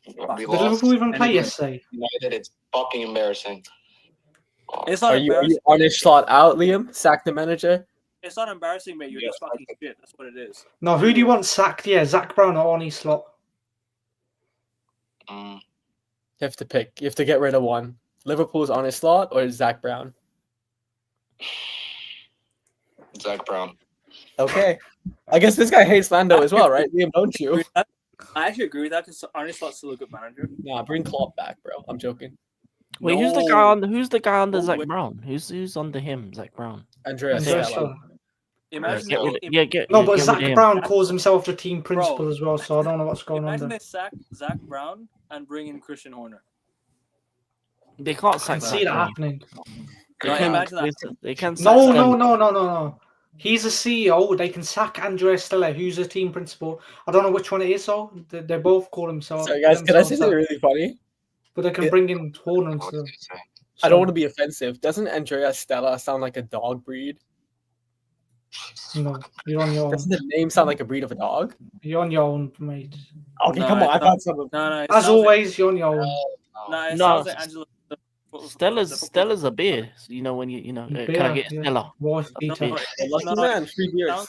We Did lost. Liverpool even play And yesterday? United. It's fucking embarrassing. It's not Are you embarrassing. on his slot out, Liam? Sack the manager? It's not embarrassing, mate. You're Yes, just fucking shit. That's what it is. No, who do you want sacked? Yeah, Zach Brown or Arnie Slot? Mm, You have to pick. You have to get rid of one. Liverpool's on his slot or Zach Brown? Zach Brown. Okay. I guess this guy hates Lando as well, right? Liam, don't you? I actually agree with that because Arne Slot's still a good manager. Nah, bring Klopp back, bro. I'm joking. Wait, who's the guy under Zach wait. Brown? Who's under him? Zach Brown. Andreas Andreas Stella. Stella. Imagine Get rid of- if- yeah, get No, yeah, but get rid Zach of him. Brown calls himself the team principal Bro. as well, so I don't know what's going on Imagine there. they sack Zach Brown and bring in Christian Horner. They can't I sack can Zach see that Brown. happening. They No, can, imagine that. they can sack No, Stella. no. He's a CEO. They can sack Andrea Stella, who's a team principal. I don't know which one it is, though. They both call themselves. Sorry, guys, can I say themselves something that. really funny? But they can Yeah. bring in Horner and I was stuff. gonna say. I don't want to be offensive. Doesn't Andreas Stella sound like a dog breed? No, you're on your own. Doesn't the name sound like a breed of a dog? You're on your own, mate. Okay, No, come on. it's I not. thought something. No. It As sounds always, you're on your own. Like, it No, sounds like Angela. Stella's a beer. So, when can I Beer, get yeah. Stella? Wife No, beater. no, Lucky No, man, 3 beers.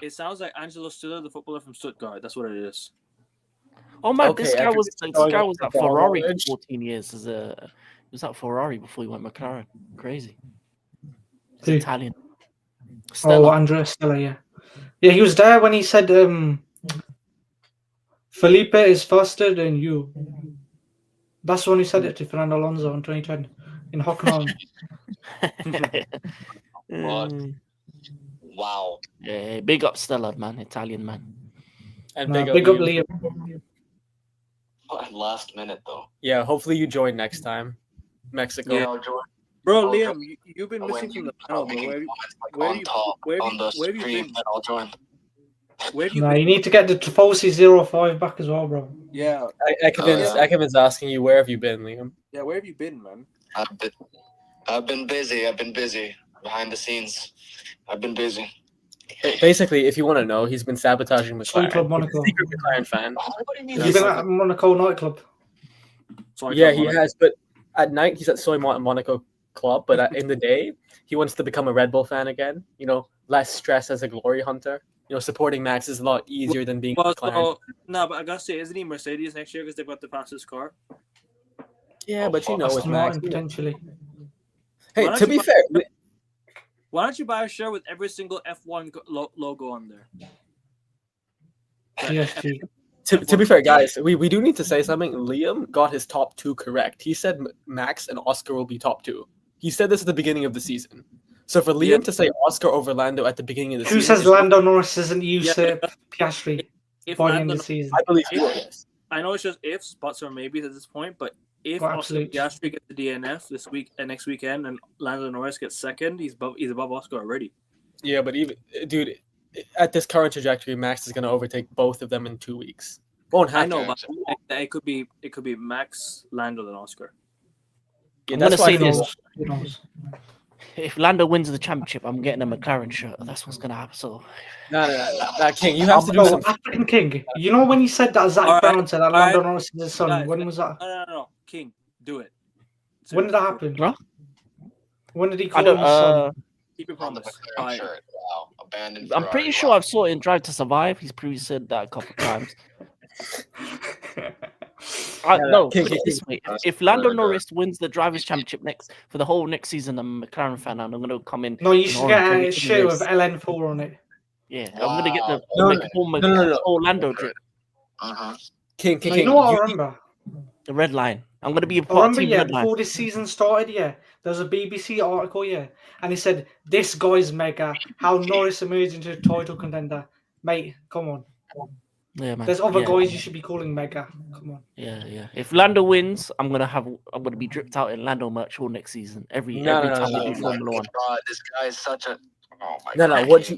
It sounds like Angelo Stiller, the footballer from Stuttgart. That's what it is. Oh man, Okay, this guy after was this going up at to Ferrari for college. 14 years. He was at Ferrari before he went McLaren. Crazy. He's Who? Italian. Oh, Stella. Andrea Stella, yeah. Yeah, he was there when he said, Felipe is faster than you. That's the one who said it to Fernando Alonso in 2010 in Hockenheim. What? Wow. Yeah, big up Stella, man. Italian man. And Nah, big up Liam. Last minute though. Yeah, hopefully you join next time. Mexico. Yeah. I'll join. Bro, I'll Liam, join you've been when missing from you the start panel, bro. making Where comments, like, where on have you top where have on you the where have you stream, been? then I'll join. Where have you Nah, been? you need to get the Falsey 05 back as well, bro. Yeah, Ekevin's asking you, where have you been, Liam? yeah. Where have you been, man? I've been busy. I've been busy behind the scenes. I've been busy. Basically, if you want to know, he's been sabotaging Sun Club McLaren. Monaco. He's a secret McLaren fan. What do you mean? Have you been at Monaco nightclub? Sorry, Yeah, Tom, he like- has, but at night he's at Monaco club, but in the day he wants to become a Red Bull fan again. You know, less stress as a glory hunter. You know, supporting Max is a lot easier than being Well, McLaren. so, no, but I gotta say, isn't he Mercedes next year because they've got the fastest car? Yeah, but you know, with Aston Max. Martin, potentially. Hey, Why don't to you be buy- fair, Why don't you buy a shirt with every single F1 logo on there? PSG. to be fair, guys, we do need to say something. Liam got his top 2 correct. He said Max and Oscar will be top 2. He said this at the beginning of the season. So for Liam Yeah. to say Oscar over Lando at the beginning of the Who season, says Lando Norris isn't usurp Piastri If by the end Lando, of the season? I believe he will. Yes. I know it's just ifs, buts, or maybes at this point, but if Oh, Oscar absolute. Piastri gets the DNF this week and next weekend, and Lando Norris gets second, he's above Oscar already. Yeah, but even dude, at this current trajectory, Max is going to overtake both of them in 2 weeks. Won't I happen. know, but it could be Max, Lando, then Oscar. Yeah, I'm that's gonna why say I this. feel. Who knows? If Lando wins the championship, I'm getting a McLaren shirt. That's what's gonna happen. So No, King, you have to do Bro, some. African King. You know when you said that Zach Alright, Brown said that Lando alright. Norris is his son? Guys, When was that? No, King, do it. When did that Seriously, happen? Huh? When did he I call don't. him his son? keep your On the promise. McLaren Alright. shirt. Wow. Abandoned. I'm pretty Ferrari. sure Wow. I've saw it in Drive to Survive. He's previously said that a couple of times. No, King, put it this way: if Lando Norris wins the drivers' championship for the whole next season, I'm a McLaren fan, and I'm gonna come in. No, you in should orange get every a single shirt race. with LN4 on it. Yeah, I'm gonna get the No, no. Orlando drip, Uh-huh. King, No, you know what I remember? the red line. I'm gonna be a I part of remember, Team yeah, Red Line. before this season started, yeah, there was a BBC article, yeah, and it said, this guy's mega, how Norris emerged into a title contender. Mate, come on. Yeah, man. There's other yeah. guys you should be calling mega. Come on. Yeah. If Lando wins, I'm gonna be dripped out in Lando merch all next season. Every No, time no, we Oh do my Formula One. God, this guy is such a. Oh my No, God. what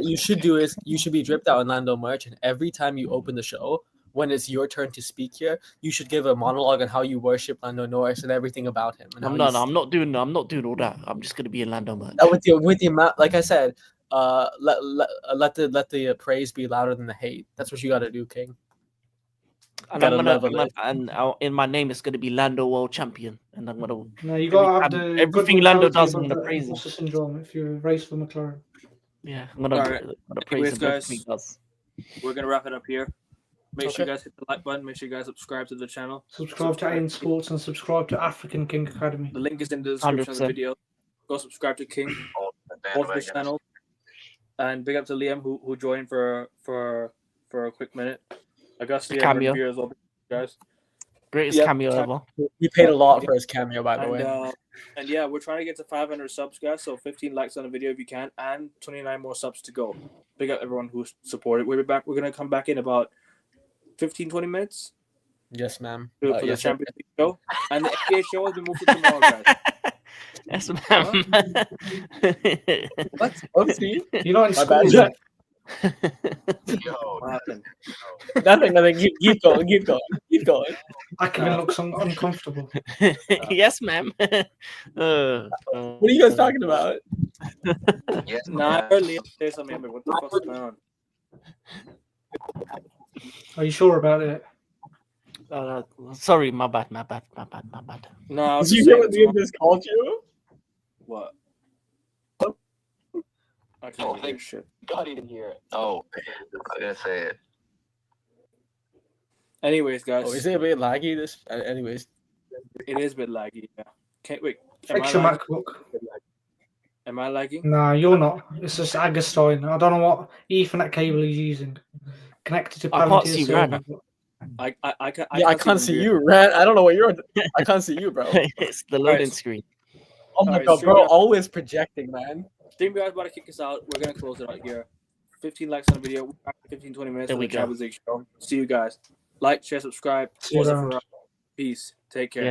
you should do is you should be dripped out in Lando merch, and every time you open the show, when it's your turn to speak here, you should give a monologue on how you worship Lando Norris and everything about him. And I'm not doing all that. I'm just gonna be in Lando merch. with the amount, like I said, let the praise be louder than the hate. That's what you got to do, King. And gotta I'm gonna level it. in my name it's gonna be Lando World Champion, and I'm gonna No, you gotta have time- the everything good Lando mentality does, I'm of gonna the praise him. imposter syndrome if you race for McLaren. I'm gonna Alright. praise Anyways, him. guys. Everything he does. We're gonna wrap it up here. Make sure Okay. you guys hit the like button. Make sure you guys subscribe to the channel. Subscribe to AIM Sports and subscribe to African King Academy. The link is in the description of the 100%. video. Go subscribe to King, Oh, the both of his bandwagon. channel, and big up to Liam who joined for a quick minute. I got Liam Cameo. here as well, guys. Greatest Yep. cameo ever. He paid a lot for his cameo, by the way. And yeah, we're trying to get to 500 subs, guys. So 15 likes on the video if you can, and 29 more subs to go. Big up everyone who supported. We'll be back. We're gonna come back in about 15-20 minutes Yes, ma'am. for the Yes, sir. Champions League show, and the NBA show has been moved to tomorrow, guys. Yes, ma'am. What? Oopsie. You're not in My school bad. yet. Yo, What happened? Nothing. Keep going. Akevin looks uncomfortable. Yes, ma'am. What are you guys talking about? yes, Nah, I heard Liam say something. I'm like, what the fuck's going on? Are you sure about it? Sorry, my bad. No, I was Did you just hear saying what Liam just called you? what? I Oh, can't hear thank- shit. God, he didn't hear it. Oh, I didn't say it. Anyways, guys, Oh, is it a bit laggy? Anyways. it is a bit laggy. Yeah. Can't wait. Am I Fix your lagging? MacBook. Am I lagging? Nah, you're not. It's just Agostine. I don't know what Ethernet cable he's using. Connected to I can't Palantir see server. I can't see you, Rant. I don't know what you're. I can't see you, bro. It's the loading Alright. screen. Oh my Alright, god, stream bro! guys. Always projecting, man. Stream guys about to kick us out. We're gonna close it out here. 15 likes on the video. We're back in 15, 20 minutes There of we the go. Champions League show. See you guys. Like, share, subscribe. See you Forza around. Ferrari. Peace. Take care. Yeah.